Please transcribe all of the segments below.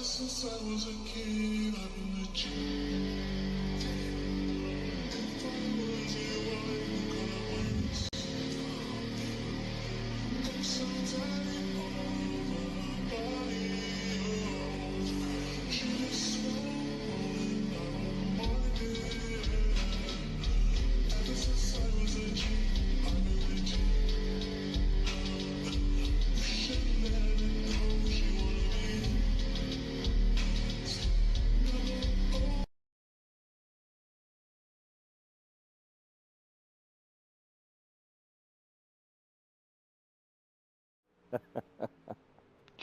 Since I was a kid, I've been the G. If I was you, I would call once. I'm so tired of my body. She just swallowing out my mind. Ever since I was a G, I've been the G. Should never know she wanted me.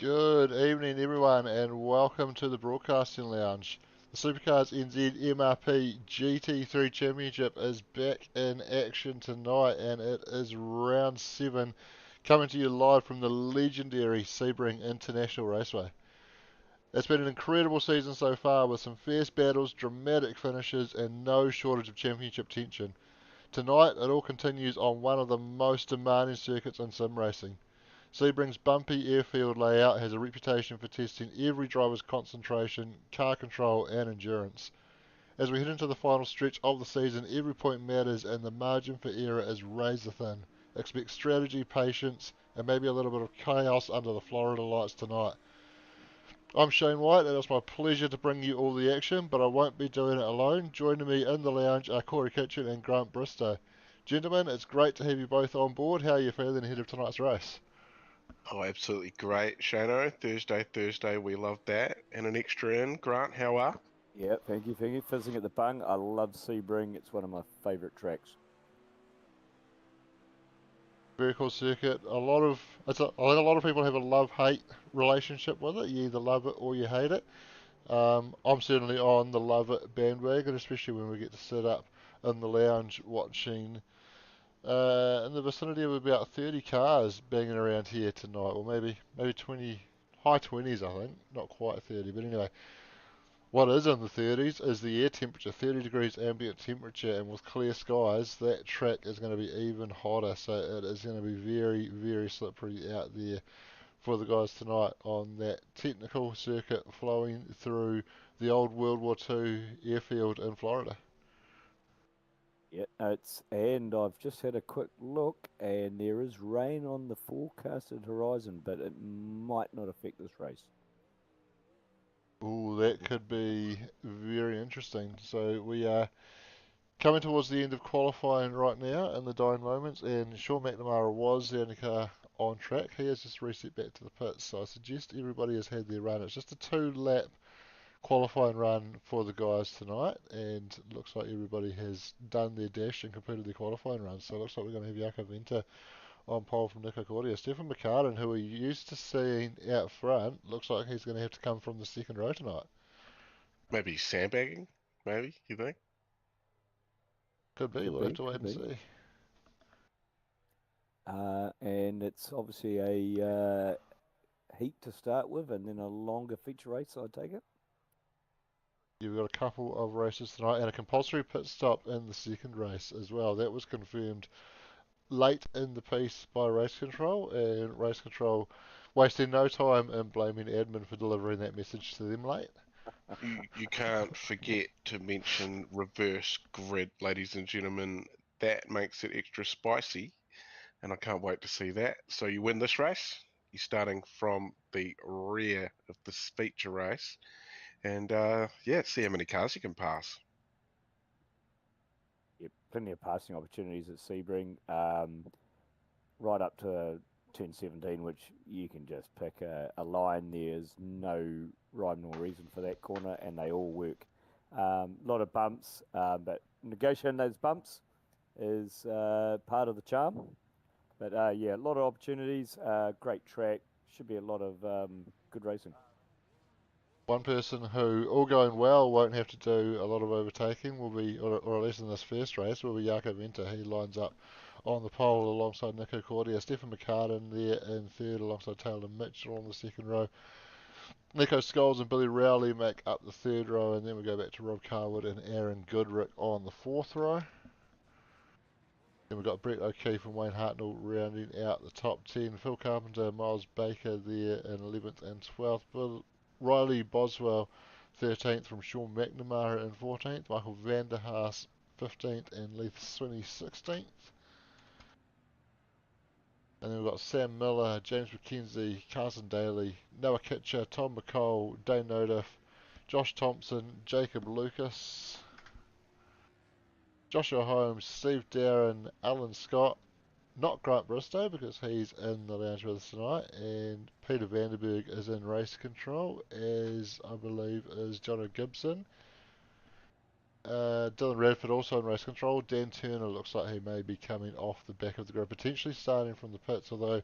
Good evening, everyone, and welcome to the Broadcasting Lounge. The Supercars NZ MRP GT3 Championship is back in action tonight, and it is round 7, coming to you live from the legendary Sebring International Raceway. It's been an incredible season so far, with some fierce battles, dramatic finishes, and no shortage of championship tension. Tonight, it all continues on one of the most demanding circuits in sim racing. Sebring's bumpy airfield layout has a reputation for testing every driver's concentration, car control and endurance. As we head into the final stretch of the season, every point matters and the margin for error is razor thin. Expect strategy, patience, and maybe a little bit of chaos under the Florida lights tonight. I'm Shane White, and it's my pleasure to bring you all the action, but I won't be doing it alone. Joining me in the lounge are Corey Kitchen and Grant Bristow. Gentlemen, it's great to have you both on board. How are you feeling ahead of tonight's race? Oh, absolutely great, Shano. Thursday, we love that. And an extra in. Grant, how are? Yeah, thank you. Fizzing at the bung. I love Sebring. It's one of my favourite tracks. Very cool circuit. I think a lot of people have a love-hate relationship with it. You either love it or you hate it. I'm certainly on the love it bandwagon, especially when we get to sit up in the lounge watching in the vicinity of about 30 cars banging around here tonight, or maybe 20, high 20s I think, not quite 30, but anyway. What is in the 30s is the air temperature, 30 degrees ambient temperature, and with clear skies, that track is going to be even hotter. So it is going to be very, very slippery out there for the guys tonight on that technical circuit flowing through the old World War II airfield in Florida. Yeah, and I've just had a quick look, and there is rain on the forecasted horizon, but it might not affect this race. Ooh, that could be very interesting. So we are coming towards the end of qualifying right now in the dying moments, and Sean McNamara was the only car on track. He has just reset back to the pits, so I suggest everybody has had their run. It's just a 2-lap qualifying run for the guys tonight, and looks like everybody has done their dash and completed their qualifying run. So it looks like we're going to have Jakob Venter on pole from Nico Cordia. Stefan McCartan, who we're used to seeing out front, looks like he's going to have to come from the second row tonight. Maybe sandbagging? Maybe, you think? Could be, we'll have to wait and see. And it's obviously a heat to start with, and then a longer feature race, I take it? You've got a couple of races tonight and a compulsory pit stop in the second race as well. That was confirmed late in the piece by race control, and race control wasting no time in blaming admin for delivering that message to them late. You can't forget to mention reverse grid, ladies and gentlemen. That makes it extra spicy, and I can't wait to see that. So you win this race, you're starting from the rear of the feature race, and see how many cars you can pass. Yeah, plenty of passing opportunities at Sebring, right up to turn 17, which you can just pick a line. There's no rhyme nor reason for that corner, and they all work. A lot of bumps, but negotiating those bumps is part of the charm. But yeah, a lot of opportunities, great track, should be a lot of good racing. One person who, all going well, won't have to do a lot of overtaking will be, or at least in this first race, will be Jakob Venter. He lines up on the pole alongside Nico Cordia. Stefan McCartan there in third alongside Taylor Mitchell on the second row. Nico Scholes and Billy Rowley make up the third row, and then we go back to Rob Carwood and Aaron Goodrick on the fourth row. Then we've got Brett O'Keefe and Wayne Hartnell rounding out the top 10. Phil Carpenter, Miles Baker there in 11th and 12th. Riley Boswell 13th from Sean McNamara in 14th, Michael Vanderhaas 15th, and Leith Swinney 16th. And then we've got Sam Miller, James McKenzie, Carson Daly, Noah Kitcher, Tom McCall, Dane Nodiff, Josh Thompson, Jacob Lucas, Joshua Holmes, Steve Darren, Alan Scott, not Grant Bristow because he's in the lounge with us tonight, and Peter Vanderberg is in race control, as I believe is Jono Gibson. Dylan Radford also in race control. Dan Turner looks like he may be coming off the back of the grid, potentially starting from the pits, although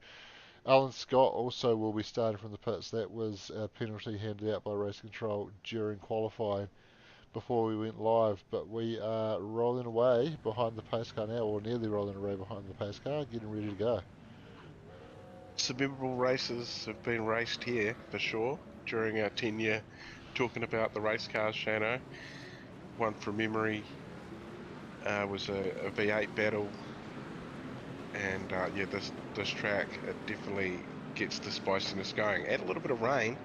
Alan Scott also will be starting from the pits. That was a penalty handed out by race control during qualifying before we went live, but we are rolling away behind the pace car now, or nearly rolling away behind the pace car, getting ready to go. Some memorable races have been raced here for sure during our tenure talking about the race cars, Shano. One from memory was a V8 battle, and yeah, this track, it definitely gets the spiciness going. Add a little bit of rain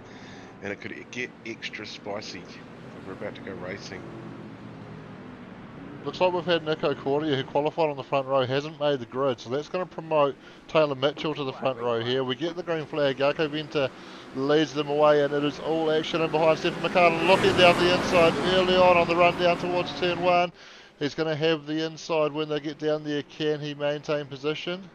and it could get extra spicy. We're about to go racing. Looks like we've had Nico Cordia, who qualified on the front row, hasn't made the grid, so that's going to promote Taylor Mitchell to the front row here. We get the green flag, Jaco Venter leads them away, and it is all action in behind Stephen McCartan, looking down the inside early on the run down towards turn 1. He's going to have the inside when they get down there. Can he maintain position?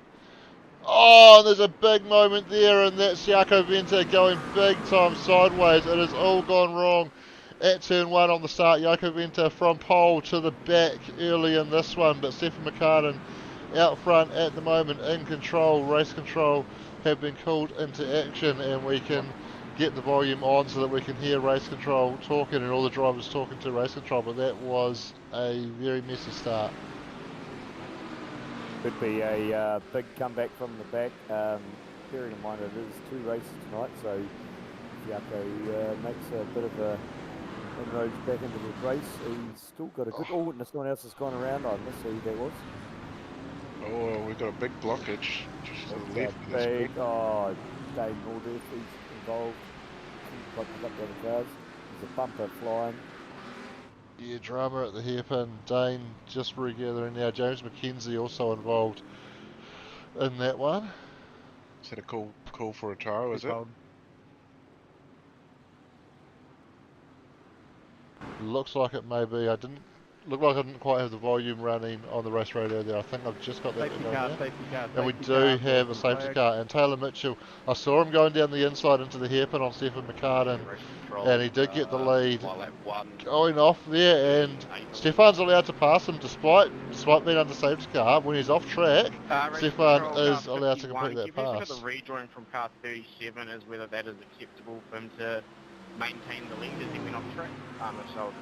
Oh, there's a big moment there, and that's Jaco Venter going big time sideways. It has all gone wrong at turn 1 on the start. Jaco Venter from pole to the back early in this one, but Stephen McCartan out front at the moment in control. Race control have been called into action, and we can get the volume on so that we can hear race control talking and all the drivers talking to race control, but that was a very messy start. Could be a big comeback from the back. Bearing in mind it is 2 races tonight, so if Jaco makes a bit of a inroads back into the race, he's still got a good... Oh, and someone else has gone around. I missed who that was. Oh, we've got a big blockage just to the left. Big, oh, Dane Nordif, he's involved. He's got up the other cars. There's a bumper flying. Yeah, drama at the hairpin. Dane just regathering now. James McKenzie also involved in that one. Is that a call for a tyre, is it? Looks like it may be. I didn't quite have the volume running on the race radio there. I think I've just got that going there. And we do have a safety car. And Taylor Mitchell, I saw him going down the inside into the hairpin on Stephen McCartan, and he did get the lead going off there. And Stefan's allowed to pass him despite being under safety car. When he's off track, Stefan is allowed to complete that pass. The rejoin from car 37 is whether that is acceptable for him to maintain the lead as he went off track. If so,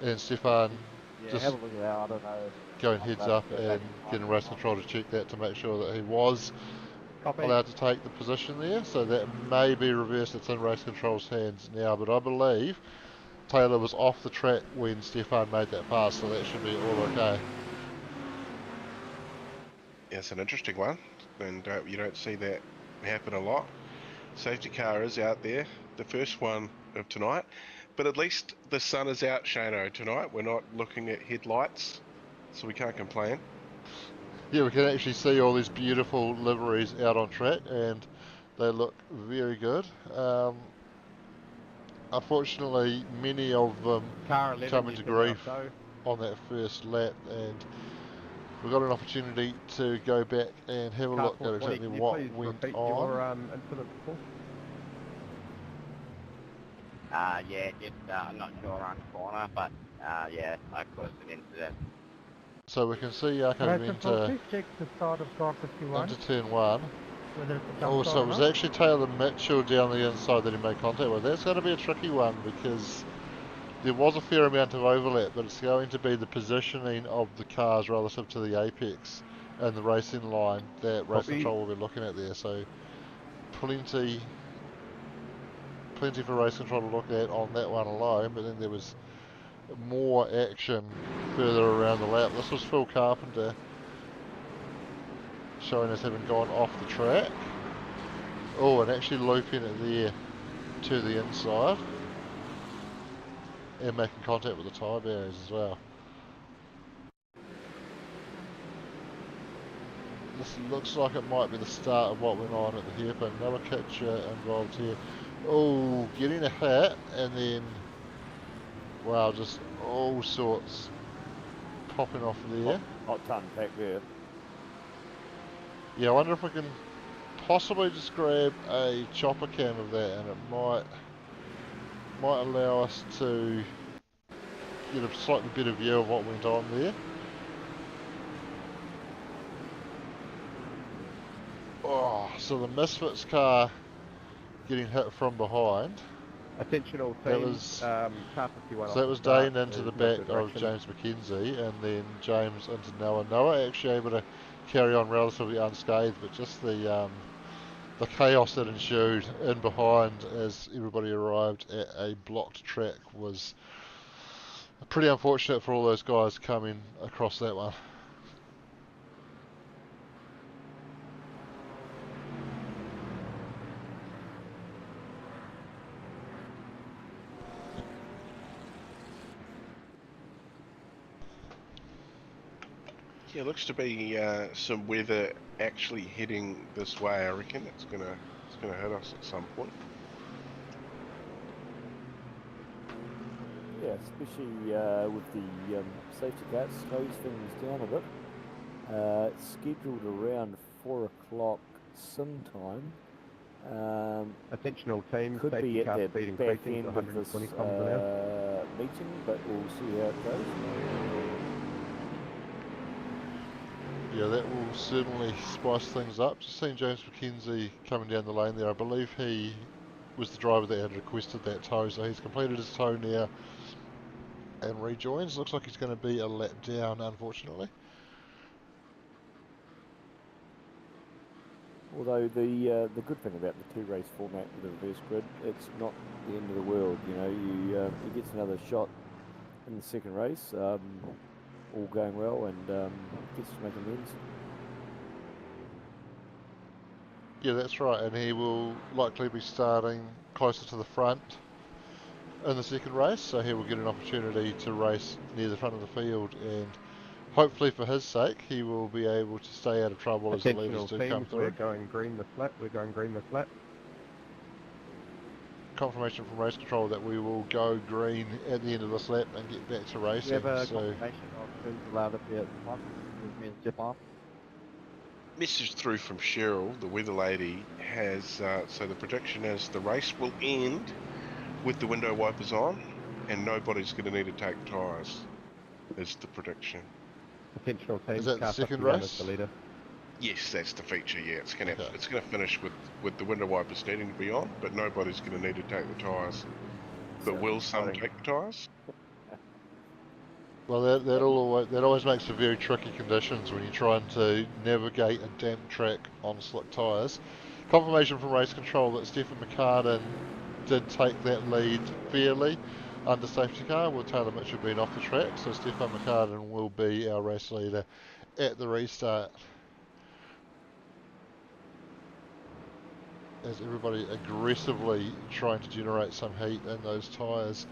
and Stefan just have a look at that. I don't know. Going heads up and getting race control to check that to make sure that he was allowed to take the position there. So that may be reversed. It's in race control's hands now, but I believe Taylor was off the track when Stefan made that pass, so that should be all okay. Yeah, it's an interesting one, and you don't see that happen a lot. Safety car is out there, the first one of tonight, but at least the sun is out, Shano, tonight. We're not looking at headlights, so we can't complain. Yeah, we can actually see all these beautiful liveries out on track, and they look very good. Unfortunately, many of them come into grief on that first lap, and we've got an opportunity to go back and have a look at exactly what went on. yeah, just I'm not sure around the corner, but yeah, I closed it into that. So we can see Jaco Venter into turn 1. Oh, so it was actually Taylor Mitchell down the inside that he made contact with. That's going to be a tricky one because there was a fair amount of overlap, but it's going to be the positioning of the cars relative to the apex and the racing line that race control will be looking at there. So plenty for race control to look at on that one alone, but then there was more action further around the lap. This was Phil Carpenter showing us having gone off the track. Oh, and actually looping it there to the inside. And making contact with the tyre barriers as well. This looks like it might be the start of what went on at the hairpin. Another catcher involved here. Oh, getting a hit, and then, wow, just all sorts popping off there. Hot ton pack there. Yeah, I wonder if we can possibly just grab a chopper cam of that, and it might allow us to get a slightly better view of what went on there. Oh, so the Misfits car getting hit from behind. Attention all That teams, was- car 51 So off that the was start, Dane into the there's no back good of direction. James McKenzie, and then James into Noah. Noah actually able to carry on relatively unscathed, but just the chaos that ensued in behind as everybody arrived at a blocked track was pretty unfortunate for all those guys coming across that one. Yeah, looks to be some weather actually heading this way. I reckon it's gonna hit us at some point. Yeah, especially with the safety car, it slows things down a bit. It's scheduled around 4 o'clock sim time. Attention all teams, Could safety be at car the speed back increasing to end of this 120 kilometers an hour. meeting, but we'll see how it goes. Yeah, that will certainly spice things up. Just seeing James McKenzie coming down the lane there. I believe he was the driver that had requested that tow, so he's completed his tow now and rejoins. Looks like he's going to be a lap down, unfortunately. Although the good thing about the 2 race format with the reverse grid, it's not the end of the world. You know, he gets another shot in the second race, all going well, and gets to make amends. Yeah, that's right, and he will likely be starting closer to the front in the second race, so he will get an opportunity to race near the front of the field, and hopefully for his sake, he will be able to stay out of trouble as the Attention all leaders do come teams, we're through. going green the flat, we're going green the flat. Confirmation from race control that we will go green at the end of this lap and get back to We racing. have a So confirmation of who's allowed to be at the top. Ms. Jipper. Message through from Cheryl, the weather lady, has so the prediction is the race will end with the window wipers on, and nobody's going to need to take tyres. Is the prediction? Attention all teams, that the car second 51 race? is the leader. Yes, that's the feature. Yeah, it's going to Okay. finish with the window wipers needing to be on, but nobody's going to need to take the tyres. But Sounds will some exciting. take the tyres? well, that always makes for very tricky conditions when you're trying to navigate a damp track on slick tyres. Confirmation from race control that Stephen McCartan did take that lead fairly under safety car, with Taylor Mitchell being off the track, so Stephen McCartan will be our race leader at the restart. As everybody aggressively trying to generate some heat in those tyres.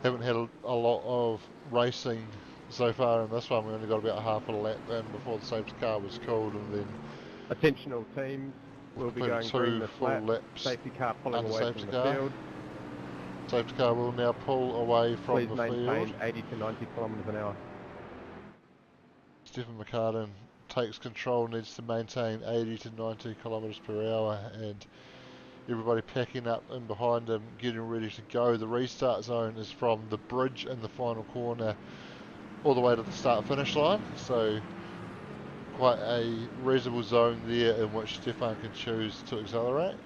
Haven't had a lot of racing so far in this one. We only got about half a lap in before the safety car was called, and then Attention all teams, we'll be completed going green 2 the full flat. laps Safety car pulling under away safety from the car. field. Safety car will now pull away from Please the maintain field. 80 to 90 kilometers an hour. Stephen McCartan takes control, needs to maintain 80 to 90 kilometres per hour, and everybody packing up in behind him, getting ready to go. The restart zone is from the bridge in the final corner all the way to the start finish line, so quite a reasonable zone there in which Stefan can choose to accelerate.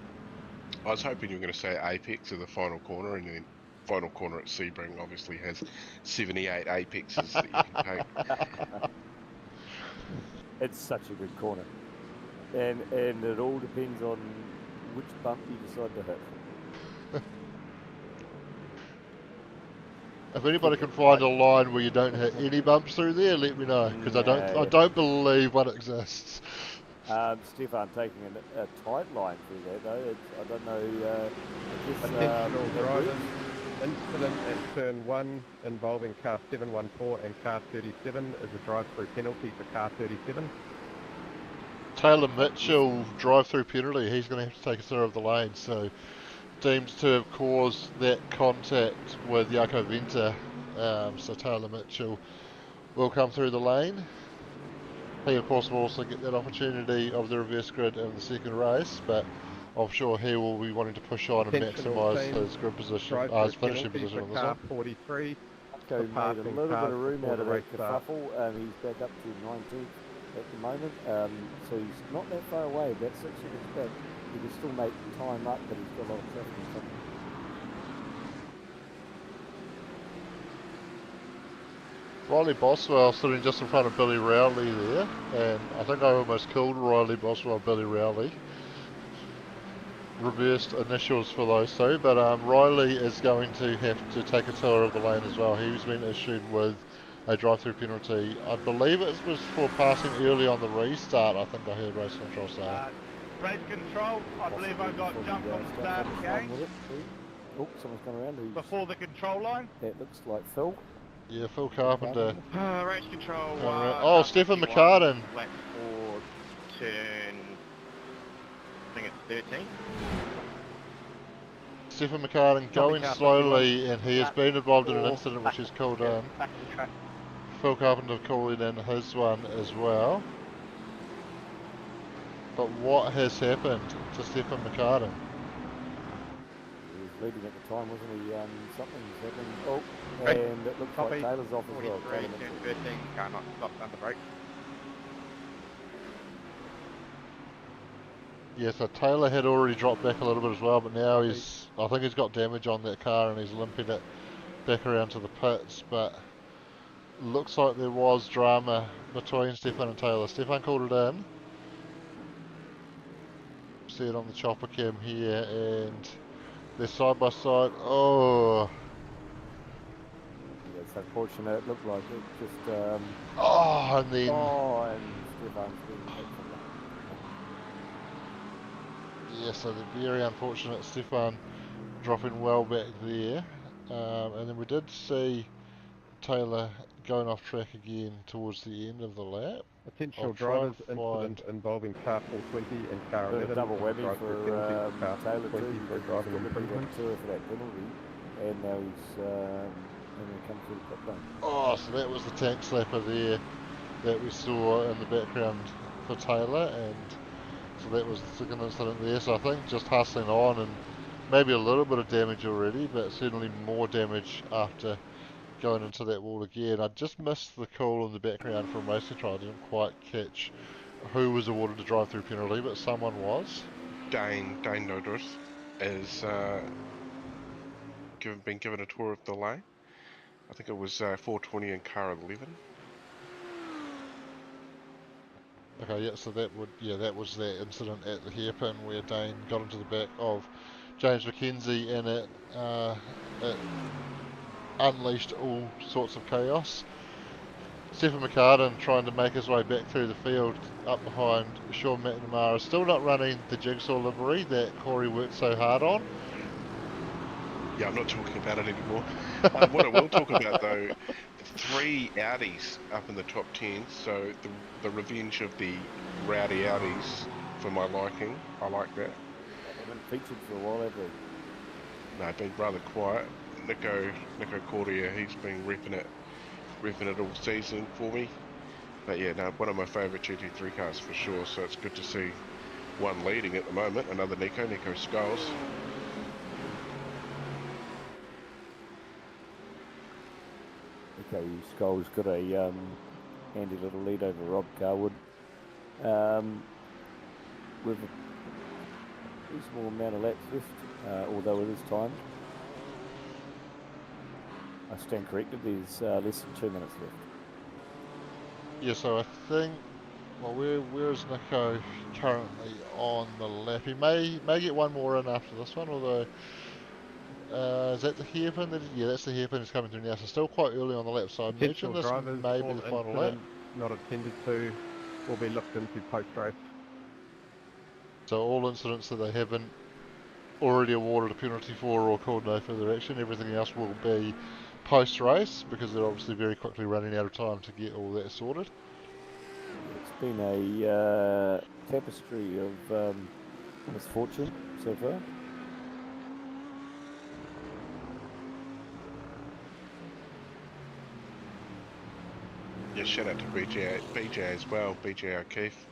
I was hoping you were going to say apex of the final corner, and then final corner at Sebring obviously has 78 apexes that you can take. It's such a good corner, and it all depends on which bump you decide to hit. If anybody can find a line where you don't hit any bumps through there, let me know, because I Nah, don't believe one exists. Stefan taking a tight line through that though. I don't know. I guess, Attentional it drivers. works. Incident at turn 1 involving car 714 and car 37 is a drive-through penalty for car 37. Taylor Mitchell drive-through penalty. He's going to have to take a center of the lane. So seems to have caused that contact with Jaco Venter. So Taylor Mitchell will come through the lane. He, of course, will also get that opportunity of the reverse grid in the second race, but I'm sure he will be wanting to push on and Attentional maximise team, his grid position, drive-through his finishing penalty position for on this car one. 43. Go made a passing little bit cars of room before out the of that race starts. kerfuffle. He's back up to 19th at the moment, so he's not that far away, about 6 seconds back. He can still make time up, but he's got a lot of traffic in front of him. Riley Boswell sitting just in front of Billy Rowley there, and I think I almost killed Riley Boswell, Billy Rowley. Reversed initials for those two, but Riley is going to have to take a tour of the lane as well. He's been issued with a drive-through penalty. I believe it was for passing early on the restart. I think I heard race control say. Race control, I believe I got jumped on the start again Oh, someone's come around. Who's, before the control line. that looks like Phil. Yeah, Phil Carpenter. Race control. Oh, Stephen McCartan. Lap 4, turn. I think it's 13. Stephen McCartan going slowly, and he has been involved in an incident which is called in. Back to the track. Phil Carpenter calling in his one as well. But what has happened to Stephen McCartan? He was leading at the time, wasn't he? Something's happened. Oh, and it looks like Copy. Taylor's off as well. 43, Taylor turn Mitchell. 13. Car not stopped under brake. Yeah, so Taylor had already dropped back a little bit as well, but now I think he's got damage on that car and he's limping it back around to the pits, but looks like there was drama between Stefan and Taylor. Stefan called it in. See it on the chopper cam here, and they're side by side. Oh, Yeah, it's unfortunate. It looked like it just. and then And Stefan's been hit from yeah, so they're very unfortunate. Stefan dropping well back there, and then we did see Taylor going off track again towards the end of the lap. Potential I'll try and drivers incident involving car 420 and car Bit 11. of double whammy drive-through for penalty for car Taylor 420 too. for driving improvement. Tour for that penalty, and now he's going to come through the pit lane. Oh, so that was the tank slapper there that we saw in the background for Taylor, and so that was the second incident there. So I think just hustling on, and maybe a little bit of damage already, but certainly more damage after going into that wall again. I just missed the call in the background from race control. I didn't quite catch who was awarded the drive-through penalty, but someone was. Dane Noders has been given a tour of the lane. I think it was 420 and car 11. Okay, yeah, so that was that incident at the hairpin where Dane got into the back of James McKenzie, and it unleashed all sorts of chaos. Stephen McCartan trying to make his way back through the field up behind Sean McNamara, still not running the jigsaw livery that Corey worked so hard on. Yeah, I'm not talking about it anymore. What I will talk about though, 3 Audis up in the top 10, so the revenge of the rowdy Audis for my liking. I like that. They haven't featured for a while, have they? No, been rather quiet. Nico Cordia, he's been repping it all season for me. But yeah, no, one of my favourite GT3 cars for sure, so it's good to see one leading at the moment, another Nico Skulls. Okay, Skull's got a handy little lead over Rob Carwood. With a reasonable amount of laps left, although it is timed. I stand corrected, there's less than 2 minutes left. Yeah, so I think, well, where is Nico currently on the lap? He may get one more in after this one, although is that the hairpin? Yeah, that's the hairpin that's coming through now, so still quite early on the lap, so I imagine Potential this drivers may be for the final lap. incident not attended to will be looked into post-race. So all incidents that they haven't already awarded a penalty for or called no further action, everything else will be post-race, because they're obviously very quickly running out of time to get all that sorted. It's been a tapestry of misfortune so far. Yeah, shout out to BJ as well, BJ O'Keefe.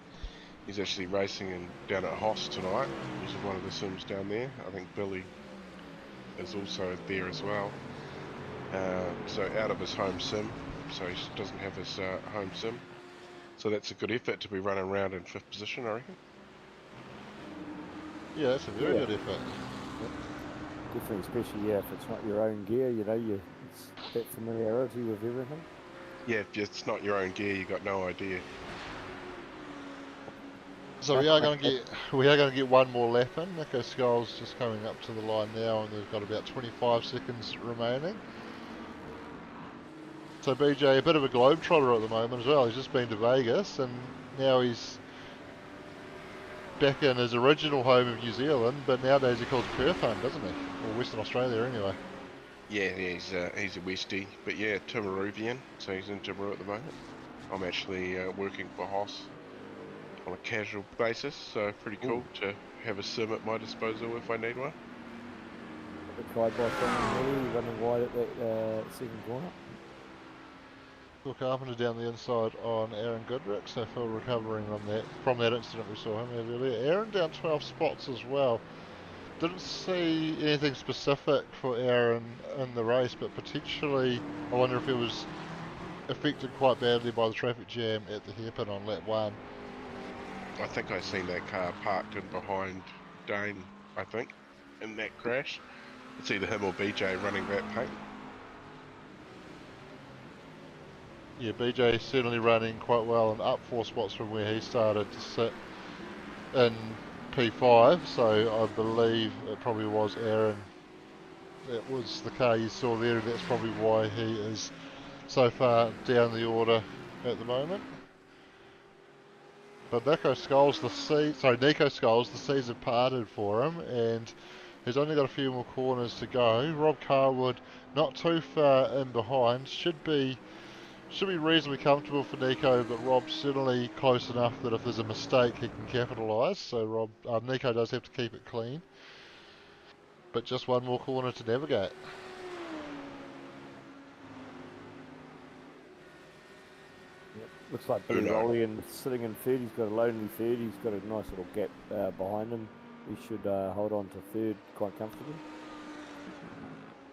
He's actually racing down at Hoss tonight, which is one of the sims down there. I think Billy is also there as well. So out of his home sim, so he doesn't have his home sim. So that's a good effort to be running around in 5th position, I reckon. Yeah, that's a very good effort. Definitely, especially if it's not your own gear, it's that familiarity with everything. Yeah, if it's not your own gear, you got no idea. So we are going to get one more lap in. Nico Skull's just coming up to the line now, and they've got about 25 seconds remaining. So BJ, a bit of a globetrotter at the moment as well. He's just been to Vegas, and now he's back in his original home of New Zealand, but nowadays he calls Perth home, doesn't he? Or Western Australia anyway. Yeah, he's a Westie, but yeah, Timaruvian, so he's in Timaru at the moment. I'm actually working for Hoss on a casual basis, so pretty cool to have a sim at my disposal if I need one. The Kai-Boss on running wide at that second corner. Phil Carpenter down the inside on Aaron Goodrick, so Phil recovering from that incident we saw him have earlier. Aaron down 12 spots as well. Didn't see anything specific for Aaron in the race, but potentially I wonder if he was affected quite badly by the traffic jam at the hairpin on lap 1. I think I seen that car parked in behind Dane, I think, in that crash. It's either him or BJ running that paint. Yeah, BJ certainly running quite well and up 4 spots from where he started to sit in P5, so I believe it probably was Aaron. That was the car you saw there, and that's probably why he is so far down the order at the moment. But Nico Skulls, the seas have parted for him, and he's only got a few more corners to go. Rob Carwood, not too far in behind, should be reasonably comfortable for Nico, but Rob's certainly close enough that if there's a mistake, he can capitalise. So Nico does have to keep it clean, but just one more corner to navigate. Looks like Billy Rollian sitting in third. He's got a lonely third. He's got a nice little gap behind him. He should hold on to third quite comfortably.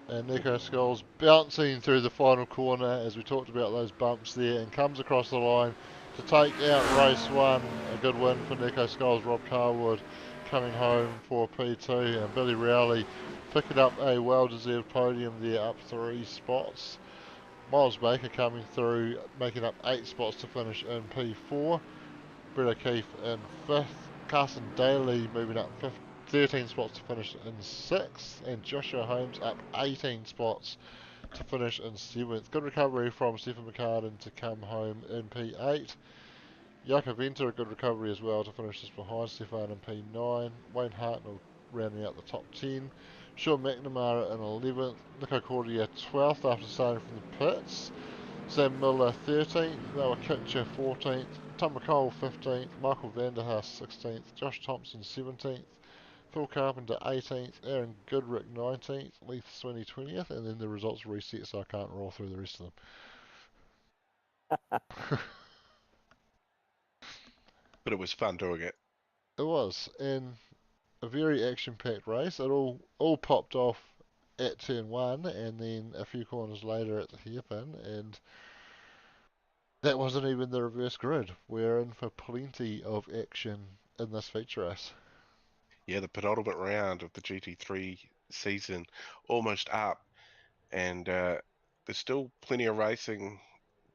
And Nico Skulls bouncing through the final corner as we talked about those bumps there, and comes across the line to take out race 1. A good win for Nico Skulls. Rob Carwood coming home for P2, and Billy Rowley picking up a well-deserved podium there, up 3 spots. Miles Baker coming through, making up 8 spots to finish in P4. Brett O'Keefe in 5th. Carson Daly moving up 13 spots to finish in 6th. And Joshua Holmes up 18 spots to finish in 7th. Good recovery from Stephen McCartan to come home in P8. Jakob Venter, a good recovery as well to finish just behind Stefan in P9. Wayne Hartnell rounding out the top 10. Sean McNamara in 11th. Nico Cordia 12th after starting from the pits. Sam Miller 13th. Noah Kitcher 14th. Tom McCall 15th. Michael Vanderhaas 16th. Josh Thompson 17th. Phil Carpenter 18th. Aaron Goodrick 19th. Leith Swinney 20th. And then the results reset, so I can't roll through the rest of them. But it was fun doing it. It was, and a very action-packed race. It all popped off at turn 1, and then a few corners later at the hairpin, and that wasn't even the reverse grid. We're in for plenty of action in this feature race. Yeah, the penultimate round of the GT3 season almost up, and there's still plenty of racing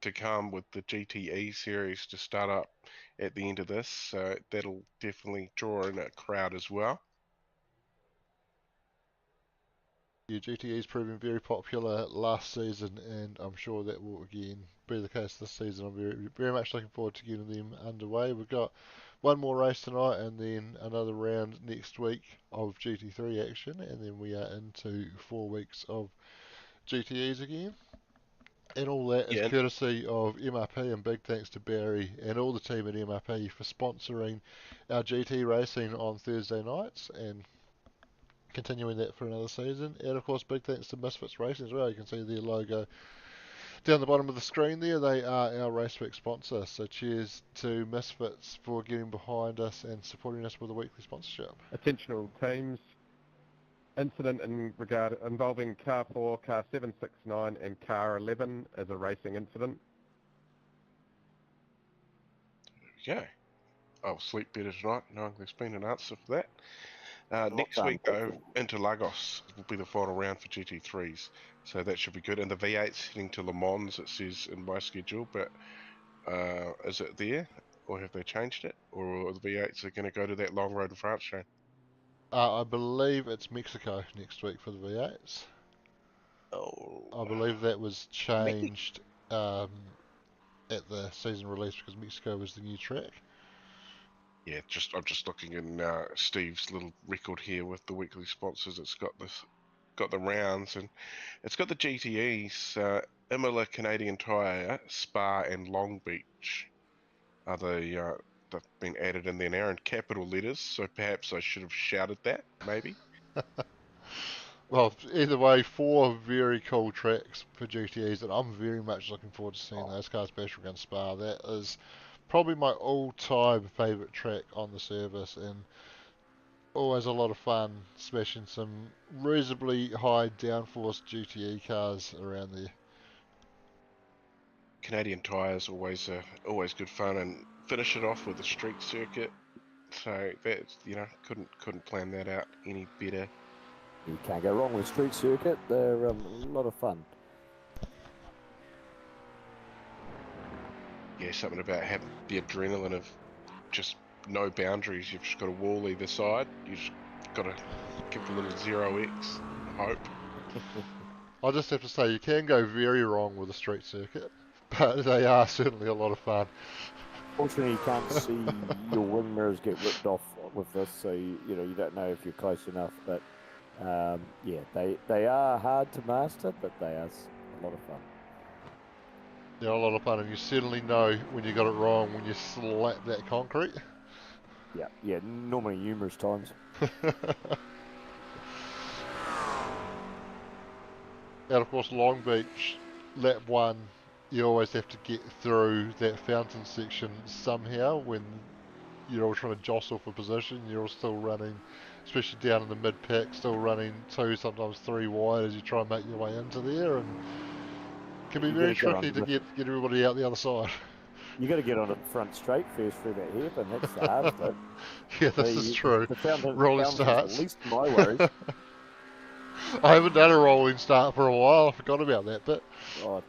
to come with the GTE series to start up at the end of this, so that'll definitely draw in a crowd as well. Yeah, GTE's proven very popular last season, and I'm sure that will again be the case this season. I'm very much looking forward to getting them underway. We've got one more race tonight, and then another round next week of GT3 action, and then we are into 4 weeks of GTEs again. And all that is Yeah, courtesy of MRP, and big thanks to Barry and all the team at MRP for sponsoring our GT racing on Thursday nights and continuing that for another season. And of course, big thanks to Misfits Racing as well. You can see their logo down the bottom of the screen there. They are our race week sponsor. So cheers to Misfits for getting behind us and supporting us with a weekly sponsorship. Attention all teams. Incident involving car 4, car 769 and car 11 is a racing incident. yeah. I'll sleep better tonight knowing there's been an answer for that. Well Next done, week, though, Patrick. into Lagos will be the final round for GT3s, so that should be good. And the V8's heading to Le Mans, it says in my schedule, but is it there, or have they changed it, or the V8s are going to go to that long road in France, Shane? I believe it's Mexico next week for the V8s. Oh, I believe that was changed at the season release because Mexico was the new track. yeah. I'm just looking in Steve's little record here with the weekly sponsors. It's got the rounds, and it's got the GTEs, Imola, Canadian Tire, Spa, and Long Beach are the they've been added in there now in capital letters. So perhaps I should have shouted that, maybe. Well, either way, 4 very cool tracks for GTEs, and I'm very much looking forward to seeing those cars bash against Spa. That is probably my all-time favourite track on the service, and always a lot of fun smashing some reasonably high downforce GTE cars around there. Canadian Tire's always good fun, and finish it off with a street circuit. So that's couldn't plan that out any better. You can't go wrong with street circuit. They're a lot of fun. Yeah, something about having the adrenaline of just no boundaries. You've just got a wall either side. You just got to give it a little 0x hope. I just have to say, you can go very wrong with a street circuit, but they are certainly a lot of fun. Fortunately, you can't see your wing mirrors get ripped off with this, so you don't know if you're close enough. But yeah, they are hard to master, but they are a lot of fun. They're a lot of fun, and you certainly know when you got it wrong when you slap that concrete. Yeah, normally numerous times. And of course, Long Beach, lap 1, you always have to get through that fountain section somehow when you're all trying to jostle for position. You're all still running, especially down in the mid-pack, still running 2, sometimes 3 wide as you try and make your way into there, and it can be very tricky to get everybody out the other side. You got to get on the front straight first through that hairpin. That's the hardest bit. Yeah, this is true. The fountain, Rolling starts. At least my worries. I haven't done a rolling start for a while. I forgot about that bit. Oh,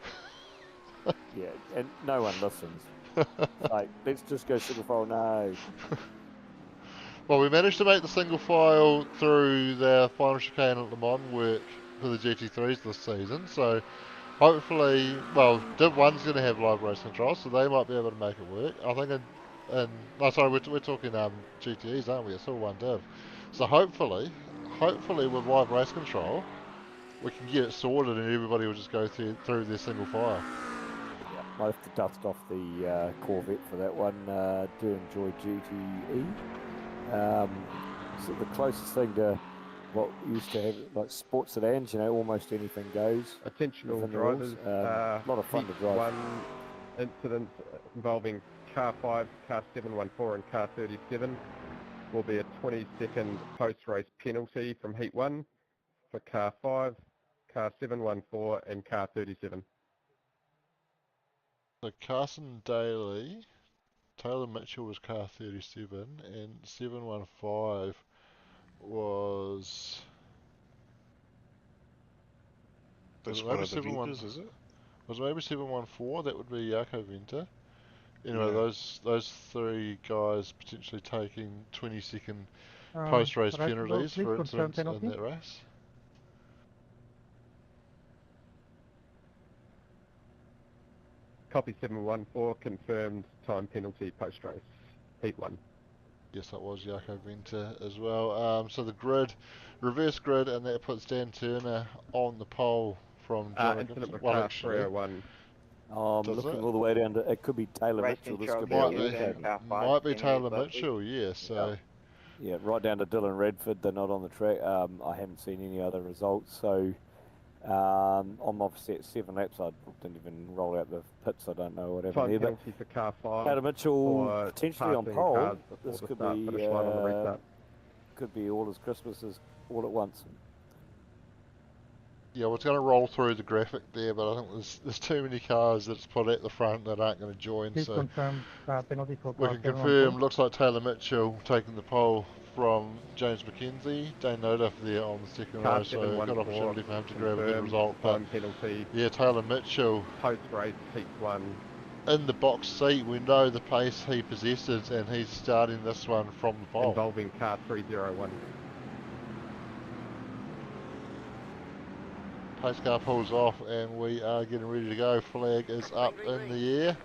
yeah, and no one listens. Like, let's just go single file. No. Well, we managed to make the single file through the final chicane at Le Mans work for the GT3s this season, so hopefully, well, Div 1's going to have live race control, so they might be able to make it work. I think we're talking GTEs, aren't we? It's all one Div. So hopefully with live race control, we can get it sorted and everybody will just go through their single file. Yeah, might have to dust off the Corvette for that one. Do enjoy GTE. So the closest thing to what used to have, like sports sedans, almost anything goes. Attention all within the drivers. rules. A lot of fun to drive. 1 incident involving car 5, car 714 and car 37 will be a 20-second post-race penalty from heat 1 for car 5, car 714 and car 37. So Carson Daly, Taylor Mitchell was car 37, and 715 was... That's maybe one of the vendors, is it? Was maybe 714? That would be Jaco Venter. Anyway, Yeah. those 3 guys potentially taking 20-second post-race penalties for incidents in that race. Copy 714, confirmed time penalty post-race, heat 1. Yes, that was Jaco Venter as well. So the grid, reverse grid, and that puts Dan Turner on the pole from Incident with well, car actually, 301. I'm does looking it? all the way down to, it could be Taylor Race Mitchell, this control could be Might a be. wall confirmed, cable. car 5, Might be 10 Taylor minutes left. Mitchell, yeah, so... Yeah, right down to Dylan Redford, they're not on the track. I haven't seen any other results, so I'm obviously at 7 laps. I didn't even roll out the pits, I don't know what happened Time there. But penalty for car 5. Taylor Mitchell for potentially on passing pole. cars before This the could start be finish line on the restart. could be all as Christmases all at once. Yeah, I was going to roll through the graphic there, but I think there's too many cars that's put at the front that aren't going to join, Please so confirm penalty for we car can 714. confirm, looks like Taylor Mitchell taking the pole from James McKenzie. Dane Noduff there on the second Car row, so good 714, opportunity for him to grab a good confirmed result, but time penalty yeah, Taylor Mitchell post-race, heat 1. in the box seat. We know the pace he possesses, and he's starting this one from the pole. Involving car 301. Pace car pulls off, and we are getting ready to go. Flag is up in the air.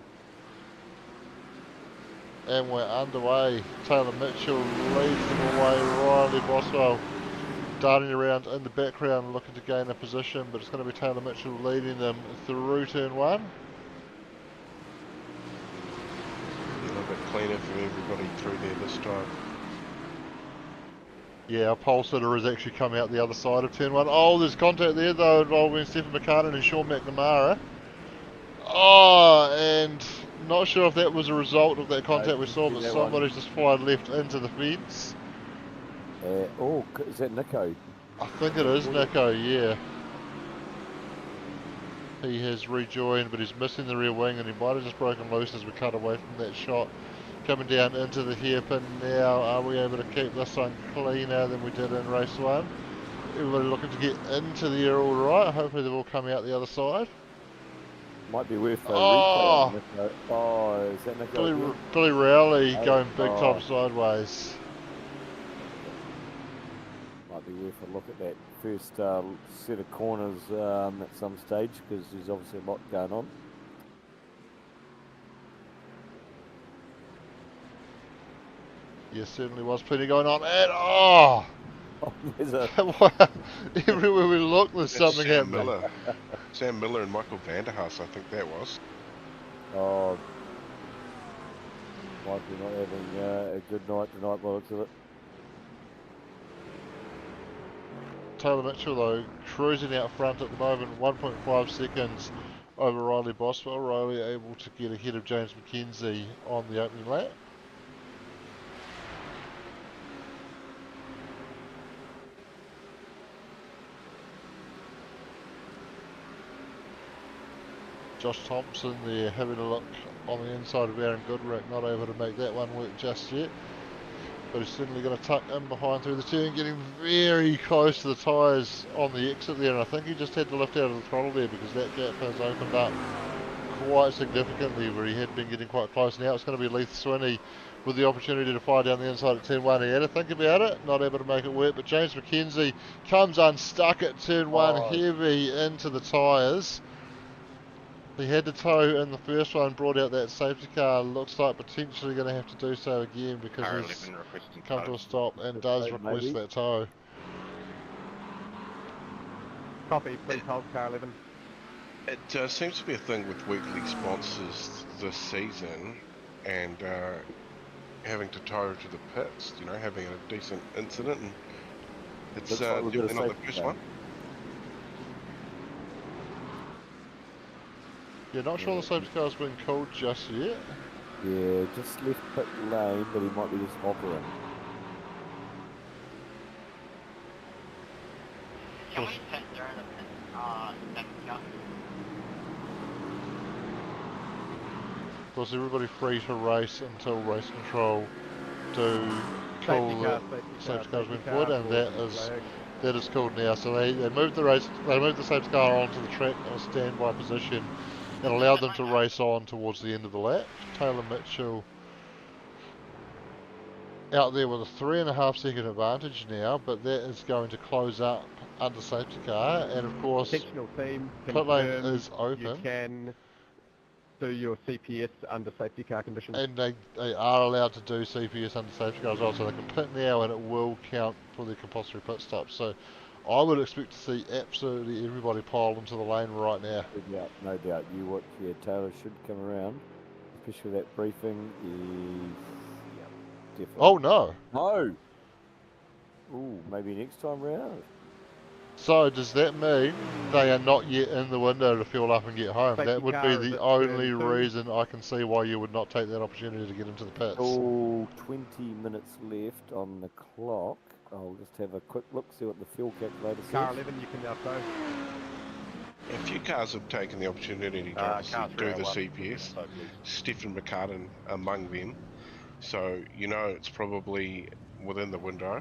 And we're underway. Taylor Mitchell leads them away. Riley Boswell darting around in the background looking to gain a position, but it's going to be Taylor Mitchell leading them through turn 1. A little bit cleaner for everybody through there this time. Yeah, our pole sitter has actually come out the other side of turn 1. Oh, there's contact there though involving Stephen McCartan and Sean McNamara. Oh, and not sure if that was a result of that contact we saw, but somebody's just fired left into the fence. Is that Nico? I think it is Nico, yeah. He has rejoined, but he's missing the rear wing, and he might have just broken loose as we cut away from that shot. Coming down into the hairpin now. Are we able to keep this one cleaner than we did in race 1? Everybody looking to get into the air all right. Hopefully they've all come out the other side. Might be worth a Oh! replay on Nico. Oh, is that Nico? Billy Rowley Oh, going big oh. time sideways. Might be worth a look at that first set of corners at some stage, because there's obviously a lot going on. Yes, certainly was plenty going on. And oh! Oh, there's a Everywhere we look, there's That's something Sam happening. Miller. Sam Miller and Michael Vanderhaas, I think that was. oh, might be not having a good night tonight by the looks of it. Taylor Mitchell, though, cruising out front at the moment, 1.5 seconds over Riley Boswell. Riley able to get ahead of James McKenzie on the opening lap. Josh Thompson there having a look on the inside of Aaron Goodrick, not able to make that one work just yet. But he's certainly going to tuck in behind through the turn, getting very close to the tyres on the exit there, and I think he just had to lift out of the throttle there because that gap has opened up quite significantly where he had been getting quite close. Now it's going to be Leith Swinney with the opportunity to fire down the inside at turn 1. He had to think about it, not able to make it work, but James McKenzie comes unstuck at turn 1, heavy into the tyres. He had to tow in the first one, brought out that safety car. Looks like potentially going to have to do so again because Car he's 11 requesting come to tow. a stop and does request maybe. that tow. Copy, please hold car 11. It seems to be a thing with weekly sponsors this season, and having to tow to the pits, you know, having a decent incident, and it's Looks like we've got a definitely not the safety first car. one. Yeah, not sure the safety car's been called just yet. Yeah, just left pit lane, but he might be just hovering. Can we pit during the pit? Safety car? Of course, everybody free to race until race control do call the safety car's been forward, and that is called now. So they moved the safety car onto the track in a standby position and allowed them to race on towards the end of the lap. Taylor Mitchell out there with a 3.5 second advantage now, but that is going to close up under safety car, and of course Sectional team pit lane confirmed is open. you can do your CPS under safety car conditions. And they are allowed to do CPS under safety car as well, so they can pit now and it will count for their compulsory pit stop. So I would expect to see absolutely everybody pile into the lane right now. No doubt, no doubt. You watch, yeah, Taylor should come around, especially that briefing is, yeah, definitely. Oh no! No! Ooh, maybe next time round. So does that mean they are not yet in the window to fuel up and get home? Safety That would car be is the at only turn 2. reason I can see why you would not take that opportunity to get into the pits. Oh, 20 minutes left on the clock. I'll just have a quick look, see what the fuel calculator says. Car 11, you can now tow. A few cars have taken the opportunity to Car do the 301. CPS. So please. Stephen McCartan among them. So, you know, it's probably within the window.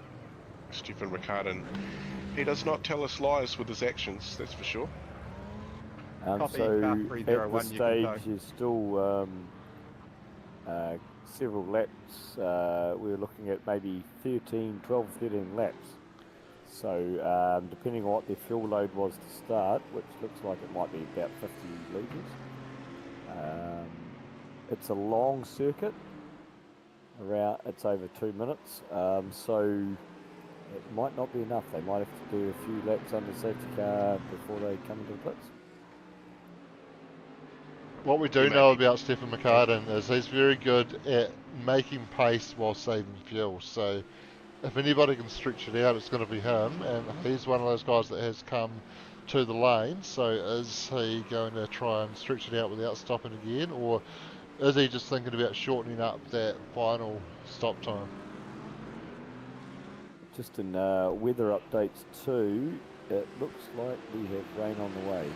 Stephen McCartan, he does not tell us lies with his actions, that's for sure. Copy, So car at 301, this you can stage, tow. there's still several laps. We're looking at maybe 12, 13 laps. So depending on what their fuel load was to start, which looks like it might be about 50 litres. It's a long circuit. It's over 2 minutes. So it might not be enough. They might have to do a few laps under safety car before they come into the pits. What we do know about Stephen McCartan is he's very good at making pace while saving fuel. So if anybody can stretch it out, it's going to be him. And he's one of those guys that has come to the lane. So is he going to try and stretch it out without stopping again? Or is he just thinking about shortening up that final stop time? Just in weather updates too, it looks like we have rain on the way.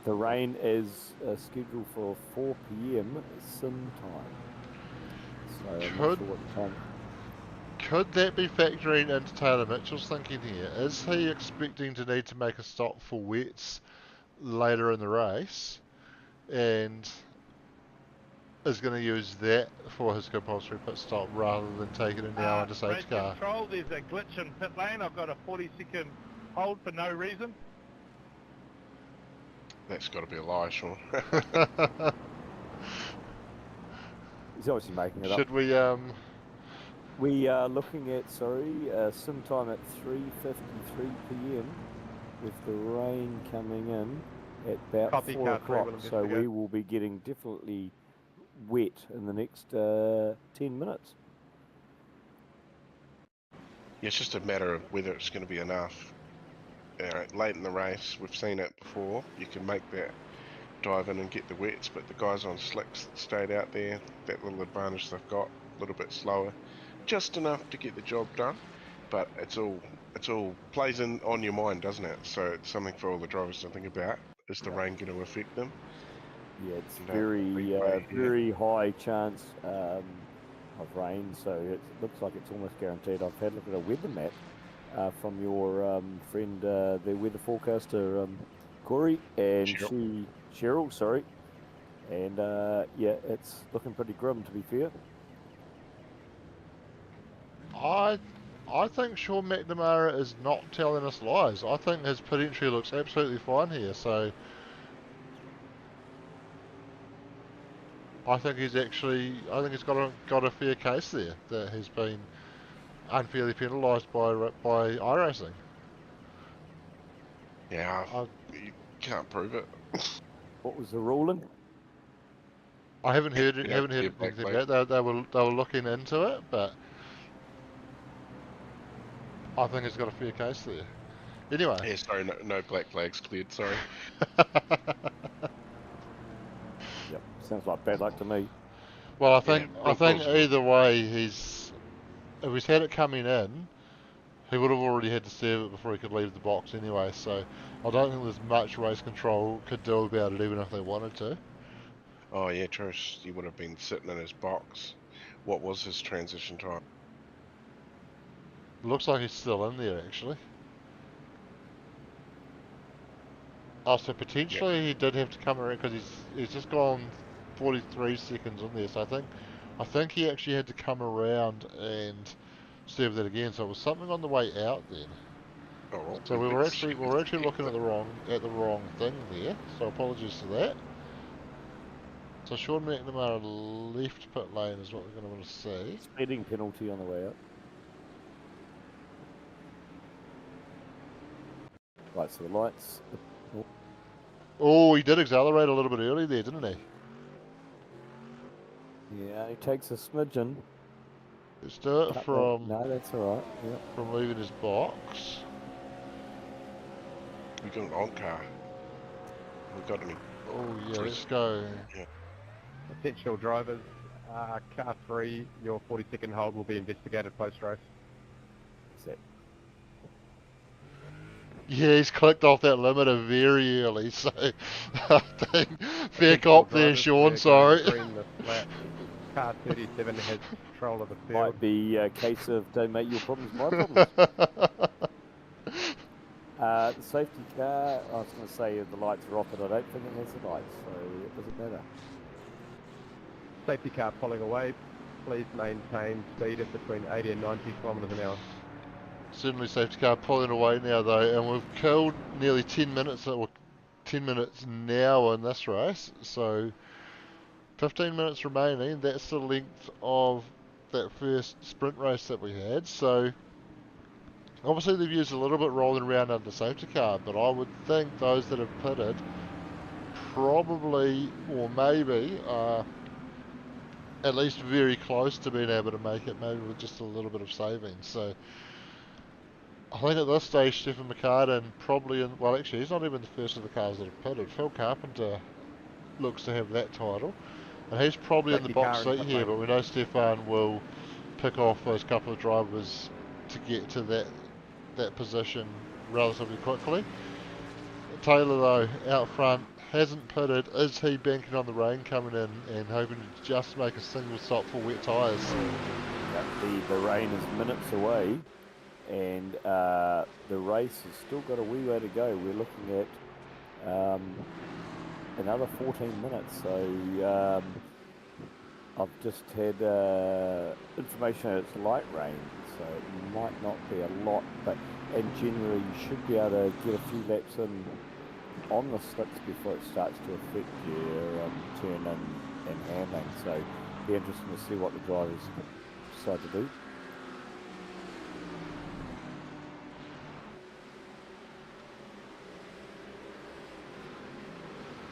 The rain is scheduled for 4 p.m. sim time. So I'm not sure what time. Could that be factoring into Taylor Mitchell's thinking here? Is he expecting to need to make a stop for wets later in the race, and is going to use that for his compulsory pit stop rather than taking it now into safety Red car? Control, there's a glitch in pit lane. I've got a 40-second hold for no reason. That's got to be a lie, Sean. He's obviously making it Should up. we We are looking at, sim time at 3:53 p.m. with the rain coming in at about Copy, 4 car 3 o'clock. will So investigate. we will be getting definitely wet in the next 10 minutes. Yeah, it's just a matter of whether it's going to be enough. Late in the race, we've seen it before. You can make that dive in and get the wets, but the guys on slicks that stayed out there, that little advantage they've got, a little bit slower, just enough to get the job done. But it's all plays in on your mind, doesn't it? So it's something for all the drivers to think about. Is the rain going to affect them? Yeah, it's And, very high chance of rain, so it looks like it's almost guaranteed. I've had a look at a weather map from your friend, the weather forecaster, Corey, and Cheryl, sorry. And yeah, it's looking pretty grim, to be fair. I think Sean McNamara is not telling us lies. I think his potential looks absolutely fine here. So I think he's got a fair case there that he's been unfairly penalised by iRacing. Yeah, you can't prove it. What was the ruling? I haven't heard Yeah, anything black about that. They were looking into it, but I think he's got a fair case there. Anyway. Yeah, sorry, no black flags cleared. Sorry. Yep, sounds like bad luck to me. Well, I Yeah, think either way, if he's had it coming in, he would have already had to serve it before he could leave the box anyway. So I don't think there's much race control could do about it, even if they wanted to. Oh yeah, true. He would have been sitting in his box. What was his transition time? Looks like he's still in there actually. Oh, so potentially he did have to come around because he's just gone 43 seconds on there. So I think he actually had to come around and serve that again. So it was something on the way out then. Oh, well, So we were actually looking at the wrong thing there. So apologies for that. So Sean McNamara left pit lane is what we're going to want to see. Speeding penalty on the way up. Right, so the lights. Oh, he did accelerate a little bit early there, didn't he? Yeah, he takes a smidgen. Let's do it from No, that's all right. Yeah. from leaving his box. We got an on car. We got any? Oh yeah, Three- let's go. Potential drivers, car 3, your 40-second hold will be investigated post-race. That's it. Yeah, he's clicked off that limiter very early, so I think fair Potential cop there, drivers, Sean, we're sorry. going green this lap. Car 37 has control of the field. Might be a case of don't make your problems my problems. The safety car, I was going to say the lights are off, but I don't think it has the lights, so it doesn't matter. Safety car pulling away. Please maintain speed of between 80 and 90 kilometres an hour. Certainly safety car pulling away now though, and we've killed nearly 10 minutes, or 10 minutes now in this race, so 15 minutes remaining. That's the length of that first sprint race that we had, so obviously they've used a little bit rolling around under safety car, but I would think those that have pitted probably, or maybe, are at least very close to being able to make it, maybe with just a little bit of savings. So I think at this stage Stephen McCartan probably, well actually he's not even the first of the cars that have pitted. Phil Carpenter looks to have that title, and he's probably in the Safety box car in seat pit here, lane. but we know Stefan will pick off those couple of drivers to get to that position relatively quickly. Taylor though, out front, hasn't pitted. Is he banking on the rain coming in and hoping to just make a single stop for wet tyres? The rain is minutes away, and the race has still got a wee way to go. We're looking at another 14 minutes, so I've just had information that it's light rain, so it might not be a lot, and generally you should be able to get a few laps in on the slicks before it starts to affect your turn and handling, so it'll be interesting to see what the drivers decide to do.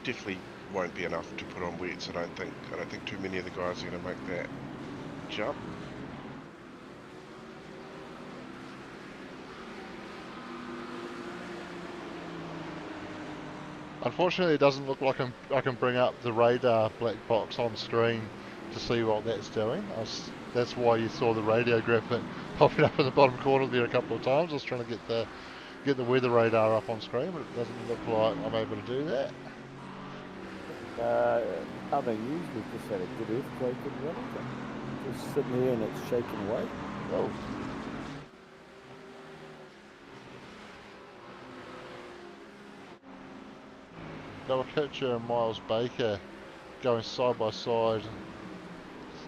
Definitely won't be enough to put on wets. I don't think too many of the guys are going to make that jump. Unfortunately, it doesn't look like I can bring up the radar black box on screen to see what that's doing. That's why you saw the radio graphic popping up in the bottom corner there a couple of times. I was trying to get the weather radar up on screen, but it doesn't look like I'm able to do that. Other news, we've just had a good earthquake in Wellington. Just sitting here and it's shaking away. Oh. Noah Kitcher and Miles Baker going side by side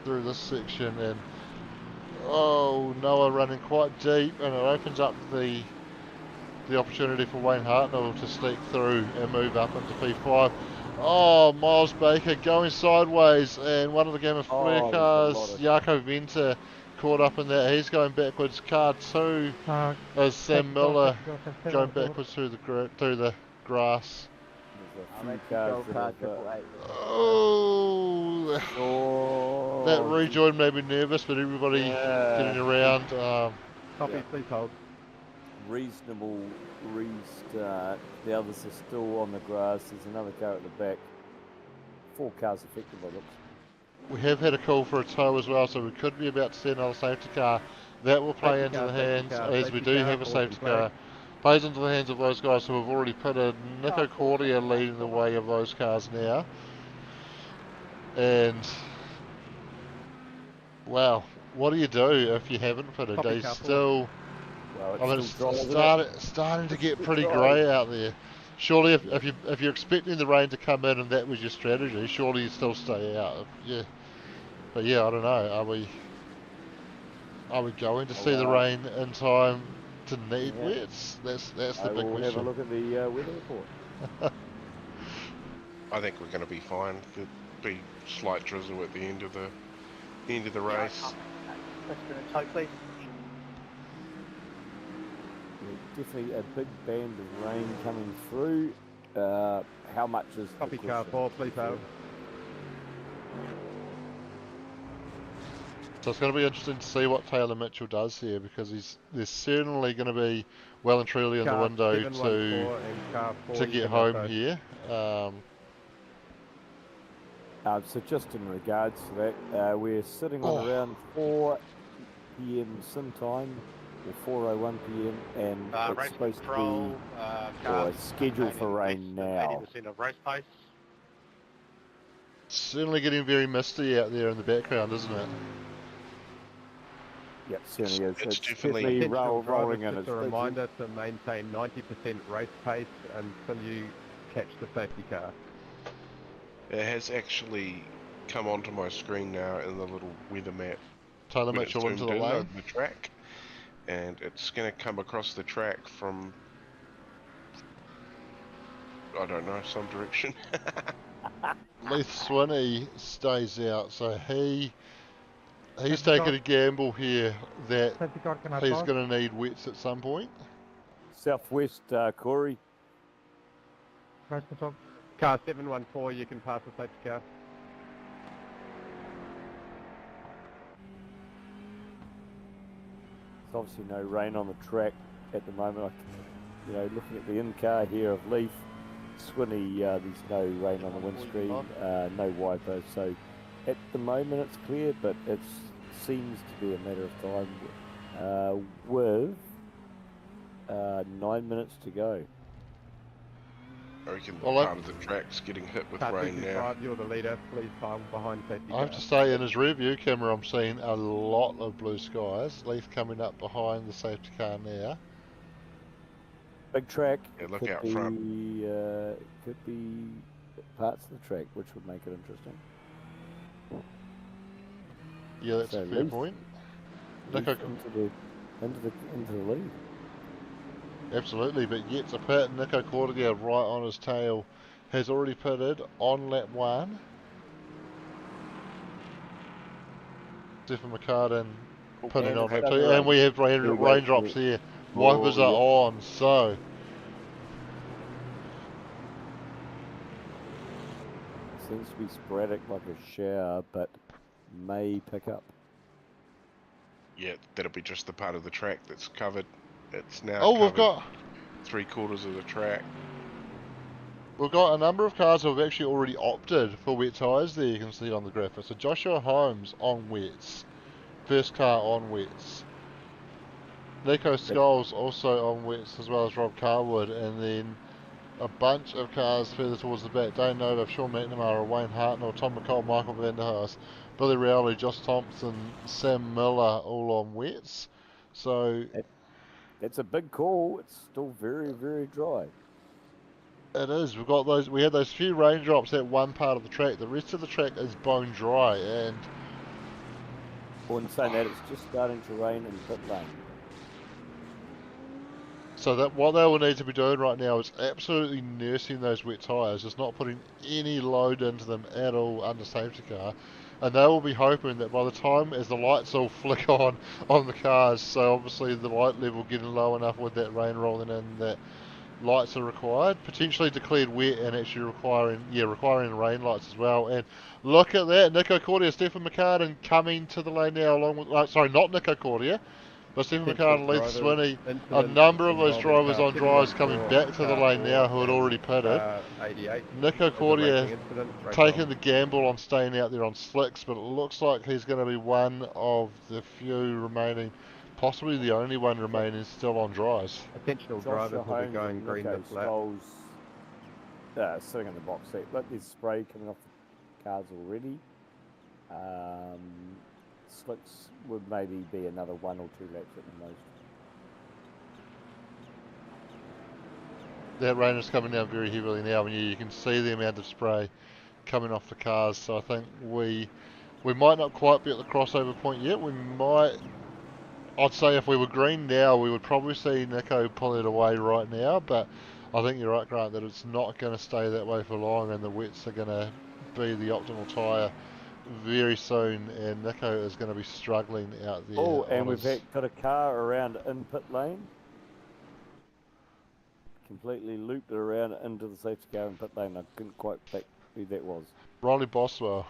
through this section, and oh, Noah running quite deep, and it opens up the opportunity for Wayne Hartnell to sneak through and move up into P5. Oh, Miles Baker going sideways, and one of the Gamma Flare cars, Jaco Venter, caught up in that. He's going backwards. Car 2 is Sam Miller going backwards through the grass. Oh, that rejoin made me nervous, but everybody getting around. Copy, please hold. Reasonable restart. The others are still on the grass. There's another car at the back. 4 cars affected by looks. We have had a call for a tow as well, so we could be about to see another safety car. That will play into the hands, as we do have a safety car. Plays into the hands of those guys who have already pitted. Nico Cordia leading the way of those cars now. And, wow, what do you do if you haven't pitted? Copy, They still... Well, I mean, it's starting to get pretty grey out there. Surely, if you're expecting the rain to come in and that was your strategy, surely you still stay out. Yeah, but yeah, I don't know. Are we going to see the rain in time to need Yeah. wets? That's the I big will have a question. look at the weather report. I think we're going to be fine. There'll be slight drizzle at the end of the race. Hopefully. Yeah, definitely a big band of rain coming through. How much is the Copy car question? 4, please hold. So it's going to be interesting to see what Taylor Mitchell does here, because there's certainly going to be well and truly in the Car window 714 and car 4 to you get can home auto. here. So just in regards to that, we're sitting on around 4 p.m. sim time, or 4:01 p.m. and it's Race supposed control, to be or scheduled for rain now. 80% of race pace. Certainly getting very misty out there in the background, isn't it? Yep, certainly is. It's It's definitely- definitely Potential rolling drivers, in. just a reminder to maintain 90% race pace until you catch the safety car. It has actually come onto my screen now in the little weather map Taylor when it's Mitchell into zoomed the in lane. over the track, and it's going to come across the track from, I don't know, some direction. Leith Swinney stays out, so he's Safety taking car. a gamble here that Safety car, can I he's pass? going to need wets at some point. Southwest, Corey. Race control. Car 714, you can pass the safety car. There's obviously no rain on the track at the moment. Looking at the in-car here of Leith, Swinney, there's no rain on the windscreen, no wiper. So at the moment it's clear, but it seems to be a matter of time with 9 minutes to go. I reckon Well, part of the track's getting hit with Car rain now. 55, you're the leader. Please hold behind safety I car. have to say, in his rear view camera, I'm seeing a lot of blue skies. Leith coming up behind the safety car now. Big track. Yeah, look could out be, front. Could be parts of the track, which would make it interesting. Yeah, that's So a fair Leith- point. Leith Nico, into the lead. absolutely, but yet a pit. Nico Cordiger right on his tail has already pitted on lap 1. Stephen McCartan pitting And on it's lap starting 2, to and we have Here we go. raindrops here. Wipers Oh, are yeah. on, so Seems to be sporadic like a shower, but may pick up. Yeah, that'll be just the part of the track that's covered. It's now oh, covered 3/4 of the track. we've got a number of cars who have actually already opted for wet tyres there, you can see on the graphic. So Joshua Holmes on wets, first car on wets. Nico Scholes also on wets, as well as Rob Carwood, and then a bunch of cars further towards the back. Dane Nova, Sean McNamara, Wayne Hartnell, Tom McCall, Michael Van der Haas, Billy Rowley, Josh Thompson, Sam Miller, all on wets. So It's a big call. It's still very, very dry. it is. We had those few raindrops at one part of the track. The rest of the track is bone dry, and Or in saying that, it's just starting to rain in pit lane. so that what they will need to be doing right now is absolutely nursing those wet tyres, just not putting any load into them at all under safety car. And they will be hoping that by the time as the lights all flick on the cars, so obviously the light level getting low enough with that rain rolling in, that lights are required, potentially declared wet and actually requiring rain lights as well. And look at that, Nico Cordia, Stephen McCartan coming to the lane now along with, sorry, not Nico Cordia, but Stephen McCartan, Leith Swinney, a number of those drivers on drives coming back to the lane now who had already pitted. 88. Nico There's a Cordia racing incident, race taking on. the gamble on staying out there on slicks, but it looks like he's going to be one of the few remaining, possibly the only one remaining still on dries. Potential Joshua drivers will be Holmes going and green Nico this lap. Scholes sitting in the box seat. Look, there's spray coming off the cars already. Slicks would maybe be another 1 or 2 laps at the most. That rain is coming down very heavily now, and you can see the amount of spray coming off the cars. So I think we might not quite be at the crossover point yet. We might I'd say if we were green now, we would probably see Nico pull it away right now, but I think you're right, Grant, that it's not going to stay that way for long, and the wets are going to be the optimal tyre very soon, and Nico is going to be struggling out there. Oh, and on we've his... got a car around in pit lane. Completely looped it around into the safety car in pit lane. I couldn't quite pick who that was. Riley Boswell.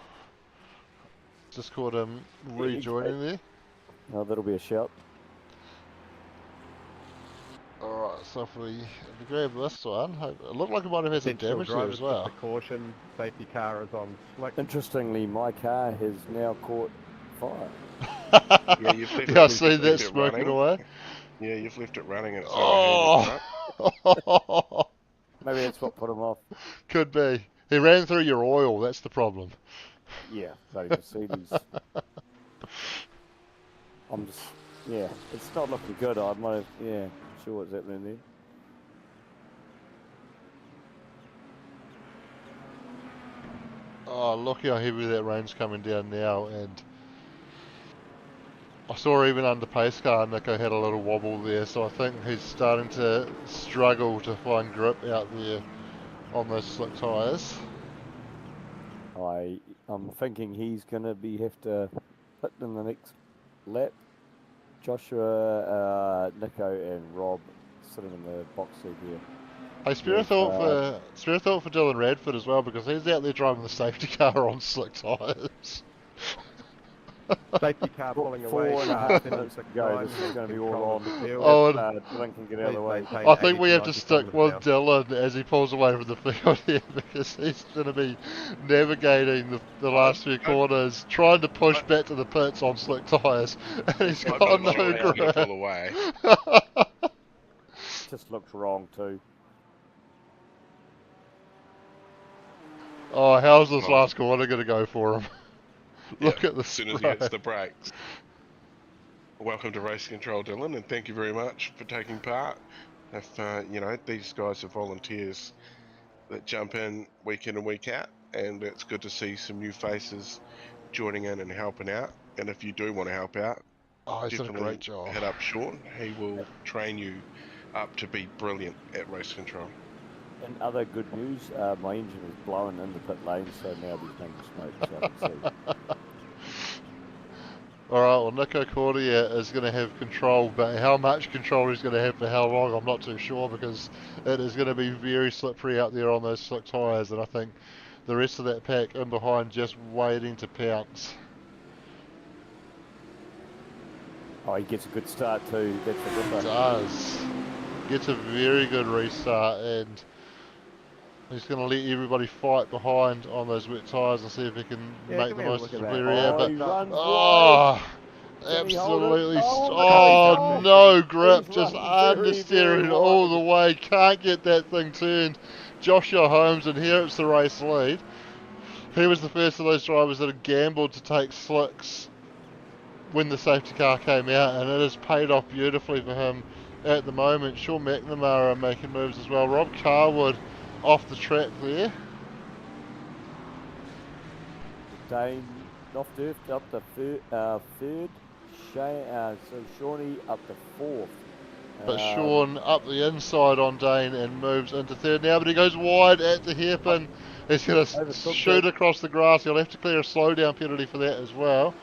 Just caught him rejoining there. Oh, that'll be a shout. Alright, so if we grab this one, it looked like it might have had some Potential damage there drivers as well. with the caution, safety car is on slick. Interestingly, my car has now caught fire. Yeah, you've left Yeah, I it, see you've that left it smoking running. away. Yeah, you've left it running and it's Oh! Maybe that's what put him off. Could be. He ran through your oil, that's the problem. Yeah, so Mercedes. I'm just, yeah, it's not looking good. I might have, yeah, sure what's happening there. Oh, look how heavy that rain's coming down now, and I saw even under pace car, Nico had a little wobble there, so I think he's starting to struggle to find grip out there on those slick tyres. I'm thinking he's going to have to pit in the next lap. Joshua, Nico and Rob sitting in the box seat here. Hey, spare a thought for Dylan Radford as well, because he's out there driving the safety car on slick tyres. Safety car pulling away. 4.5 minutes to go. This is going to be all on. Oh, and Dylan can get out of the way. I think we have to stick with Dylan as he pulls away from the field here, because he's going to be navigating the last few corners, trying to push back to the pits on slick tyres, and he's I'm got not no sure how he's going to grip. pull away. Just looks wrong too. Oh, how's this last corner going to go for him? Look at the as soon as he hits the brakes. Welcome to Race Control, Dylan, and thank you very much for taking part. If you know, these guys are volunteers that jump in week and week out, and it's good to see some new faces joining in and helping out. And if you do want to help out, Oh, he's done a definitely great job. hit up Sean. He will train you up to be brilliant at Race Control. And other good news, my engine is blowing in the pit lane, so now there's no smoke, so I can see. Alright, well, Nico Cordia is going to have control, but how much control he's going to have for how long, I'm not too sure, because it is going to be very slippery out there on those slick tyres, and I think the rest of that pack in behind just waiting to pounce. Oh, he gets a good start too. That's a good one. Does. Gets a very good restart, and he's going to let everybody fight behind on those wet tyres and see if he can make the most of the area. But he runs oh, Can he hold it? absolutely! Oh, Oh, no grip, He's just running very, very understeering all wide. the way. Can't get that thing turned. Joshua Holmes inherits the race lead. He was the first of those drivers that had gambled to take slicks when the safety car came out, and it has paid off beautifully for him at the moment. Sean McNamara are making moves as well. Rob Carwood off the track there. Dane Lofturf up the third. So Shawnee up to fourth. But Sean up the inside on Dane and moves into third now, but he goes wide at the hairpin. He's going to shoot across the grass. He'll have to clear a slowdown penalty for that as well.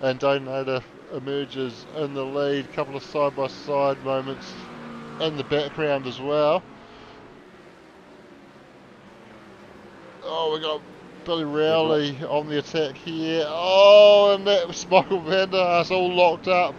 And Dane Nader emerges in the lead. Couple of side-by-side moments in the background as well. Oh, we got Billy Rowley on the attack here. Oh, and that was Michael van der Haas all locked up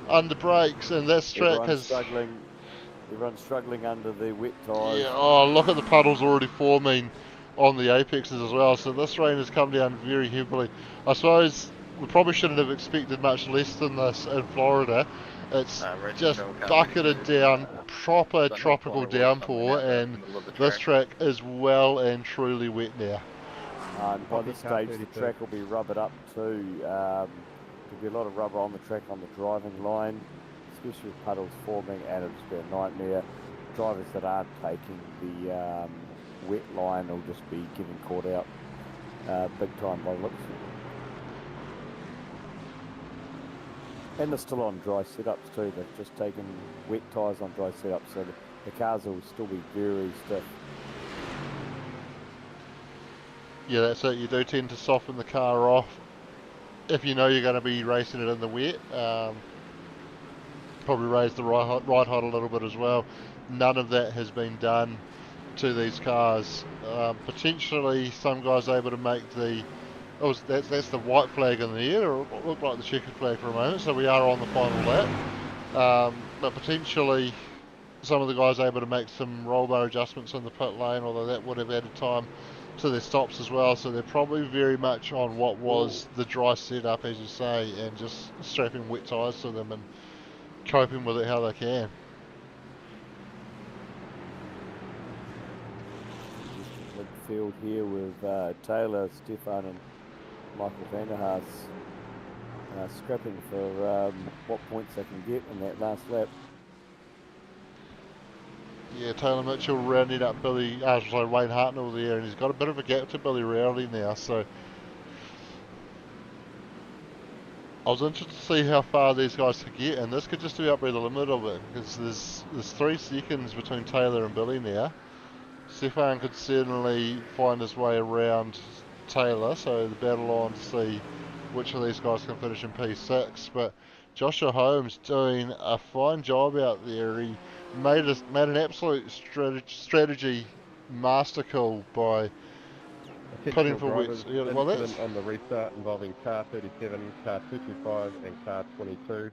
under brakes, and that track has... Everyone's struggling under the wet tyres. Yeah, oh, look at the puddles already forming on the apexes as well. So this rain has come down very heavily. I suppose we probably shouldn't have expected much less than this in Florida. It's just bucketed down, proper tropical downpour, and this track is well and truly wet now. And by this stage, the track will be rubbered up too. There'll be a lot of rubber on the track on the driving line, especially with puddles forming, and it'll be a nightmare. Drivers that aren't taking the wet line will just be getting caught out big time by looks. And they're still on dry setups too. They've just taken wet tyres on dry setups, so the cars will still be very stiff. Yeah, that's it. You do tend to soften the car off if you know you're going to be racing it in the wet. Probably raise the ride height a little bit as well. None of that has been done to these cars. Potentially, some guys able to make the. Oh, that's the white flag in the air. It looked like the checkered flag for a moment, so we are on the final lap. But potentially, some of the guys able to make some roll bar adjustments in the pit lane, although that would have added time to their stops as well. So they're probably very much on what was the dry setup, as you say, and just strapping wet tyres to them and coping with it how they can. Midfield here with Taylor, Stefan and Michael van der Haas scrapping for what points they can get in that last lap. Yeah, Taylor Mitchell rounding up Wayne Hartnell there, and he's got a bit of a gap to Billy Rowley now, so I was interested to see how far these guys could get, and this could just about be the limit of it, because there's 3 seconds between Taylor and Billy now. Stefan could certainly find his way around Taylor, so the battle on to see which of these guys can finish in P6, but Joshua Holmes doing a fine job out there. He made an absolute strategy master call by putting for wets. Yeah, well, incident on the restart involving car 37, car 225 and car 22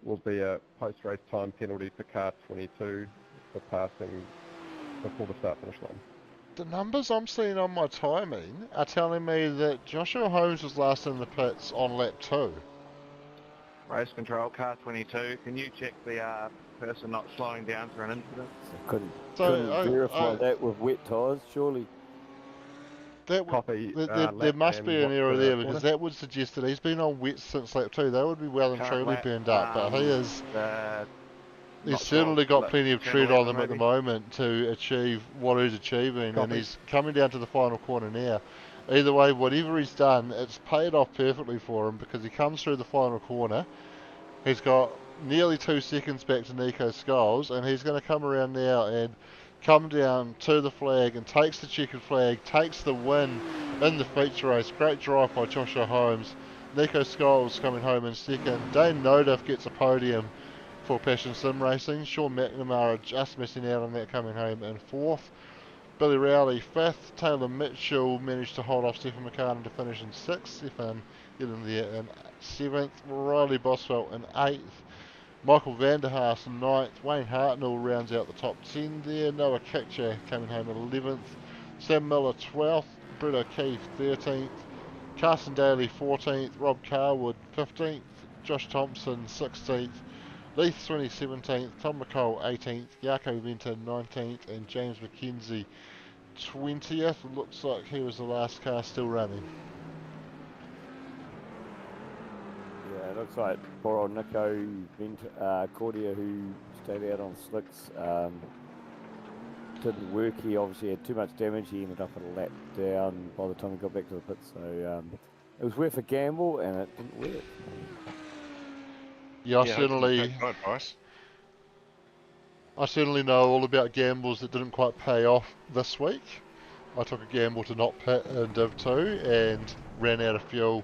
will be a post-race time penalty for car 22 for passing before the start-finish line. The numbers I'm seeing on my timing are telling me that Joshua Holmes was last in the pits on lap 2. Race control, car 22. Can you check the person not slowing down for an incident? Couldn't verify that with wet tyres, surely. There must be an error there, because that would suggest that he's been on wet since lap 2. They would be well and truly burned up, but he's certainly got plenty of tread on them at the moment to achieve what he's achieving, and he's coming down to the final corner now. Either way, whatever he's done, it's paid off perfectly for him, because he comes through the final corner. He's got nearly 2 seconds back to Nico Scholes, and he's going to come around now and come down to the flag and takes the checkered flag, takes the win in the feature race. Great drive by Joshua Holmes. Nico Scholes coming home in second. Dane Nodiff gets a podium for Passion Sim Racing. Sean McNamara just missing out on that, coming home in 4th. Billy Rowley 5th. Taylor Mitchell managed to hold off Stephen McCartan to finish in 6th. Stefan getting there in 7th. Riley Boswell in 8th. Michael van der Haas in 9th. Wayne Hartnell rounds out the top 10 there. Noah Kitcher coming home in 11th. Sam Miller 12th. Brett O'Keefe 13th. Carson Daly 14th. Rob Carwood 15th. Josh Thompson 16th. Leith Swinney 17th. Tom McCall 18th. Yarko Venter 19th. And James McKenzie 20th. Looks like he was the last car still running. Yeah, it looks like poor old Nico Cordia, who stayed out on slicks, didn't work. He obviously had too much damage. He ended up at a lap down by the time he got back to the pit. So it was worth a gamble, and it didn't work. Yeah, I certainly know all about gambles that didn't quite pay off this week. I took a gamble to not pit in Div 2 and ran out of fuel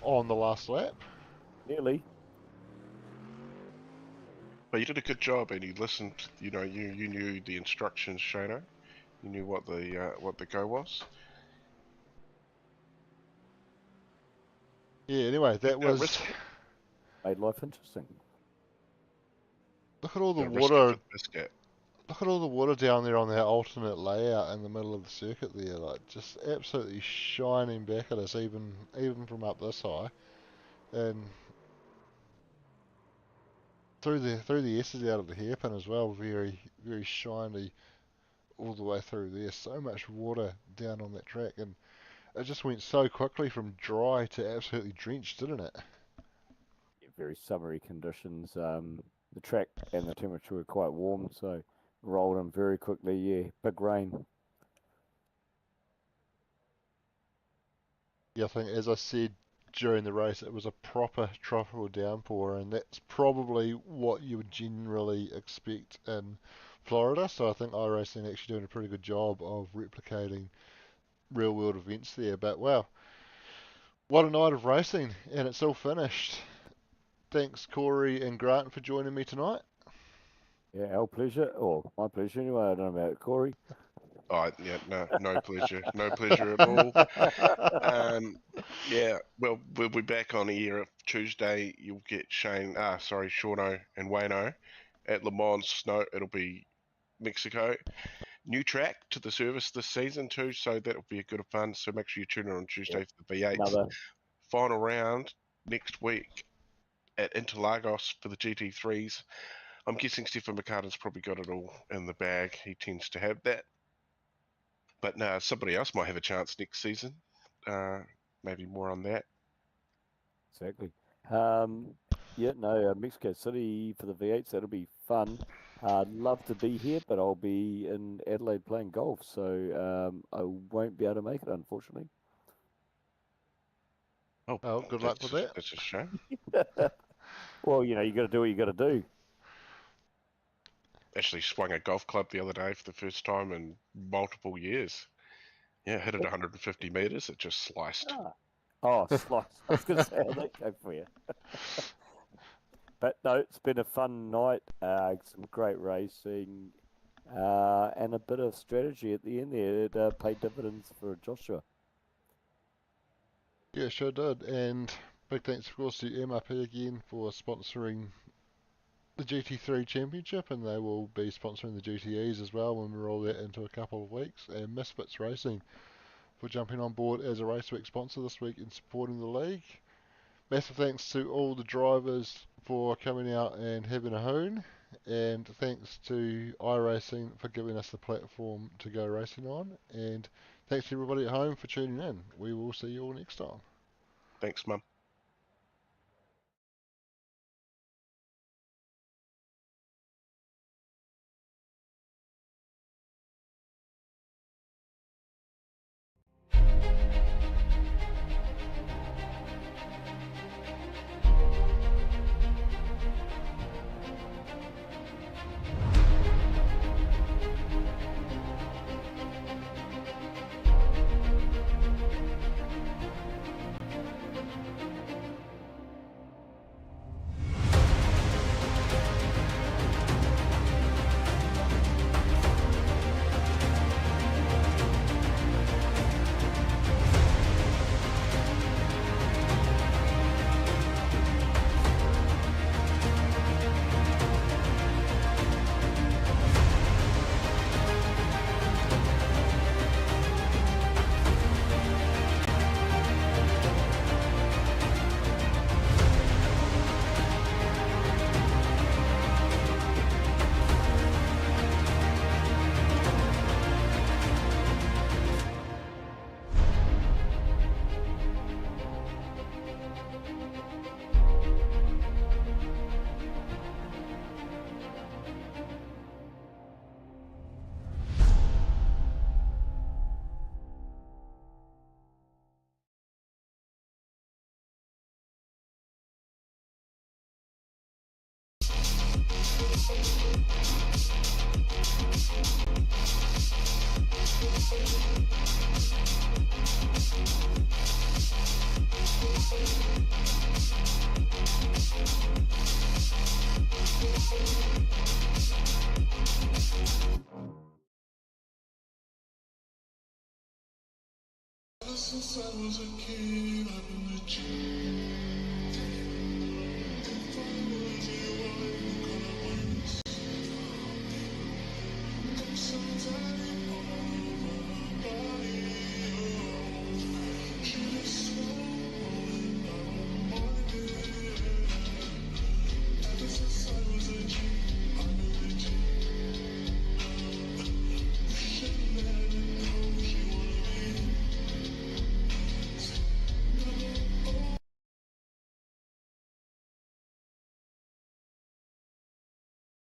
on the last lap. Nearly. But you did a good job, and you listened. You know, you knew the instructions, Shano. You knew what the go was. Yeah. Anyway, that was. Made life interesting. Look at all the water. Look at all the water down there on that alternate layout in the middle of the circuit there, like just absolutely shining back at us, even from up this high, and through the S's out of the hairpin as well. Very shiny all the way through there. So much water down on that track, and it just went so quickly from dry to absolutely drenched, didn't it? Very summery conditions. The track and the temperature were quite warm, so rolled in very quickly. Yeah, big rain. Yeah, I think, as I said during the race it was a proper tropical downpour, and that's probably what you would generally expect in Florida. So I think iRacing are actually doing a pretty good job of replicating real world events there. But wow, what a night of racing, and it's all finished. Thanks Corey and Grant for joining me tonight. Yeah, our pleasure, or my pleasure anyway. I don't know about Corey. Oh, yeah, no pleasure. No pleasure at all. Yeah, well, we'll be back on air Tuesday. You'll get Shauno and Wayno at Le Mans Snow. It'll be Mexico. New track to the service this season too, so that'll be a good of fun. So make sure you tune in on Tuesday for the V8s. Another Final round next week at Interlagos for the GT3s. I'm guessing Stefan McCartan's probably got it all in the bag. He tends to have that. But no, somebody else might have a chance next season. Maybe more on that. exactly. Mexico City for the V8s. That'll be fun. I'd love to be here, but I'll be in Adelaide playing golf, so I won't be able to make it, unfortunately. Oh, good luck with that. That's a shame. Well, you got to do what you got to do. Actually swung a golf club the other day for the first time in multiple years. Yeah, hit it 150 metres. It just sliced. Oh, slice. I was going to say, how'd that go for you? But no, it's been a fun night. Some great racing and a bit of strategy at the end there. It paid dividends for Joshua. Yeah, sure did. And big thanks, of course, to MRP again for sponsoring the GT3 Championship, and they will be sponsoring the GTEs as well when we roll that into a couple of weeks. And Misfits Racing for jumping on board as a Race Week sponsor this week and supporting the league. Massive thanks to all the drivers for coming out and having a hoon, and thanks to iRacing for giving us the platform to go racing on, and thanks to everybody at home for tuning in. We will see you all next time. Thanks, Mum. Since I was a kid,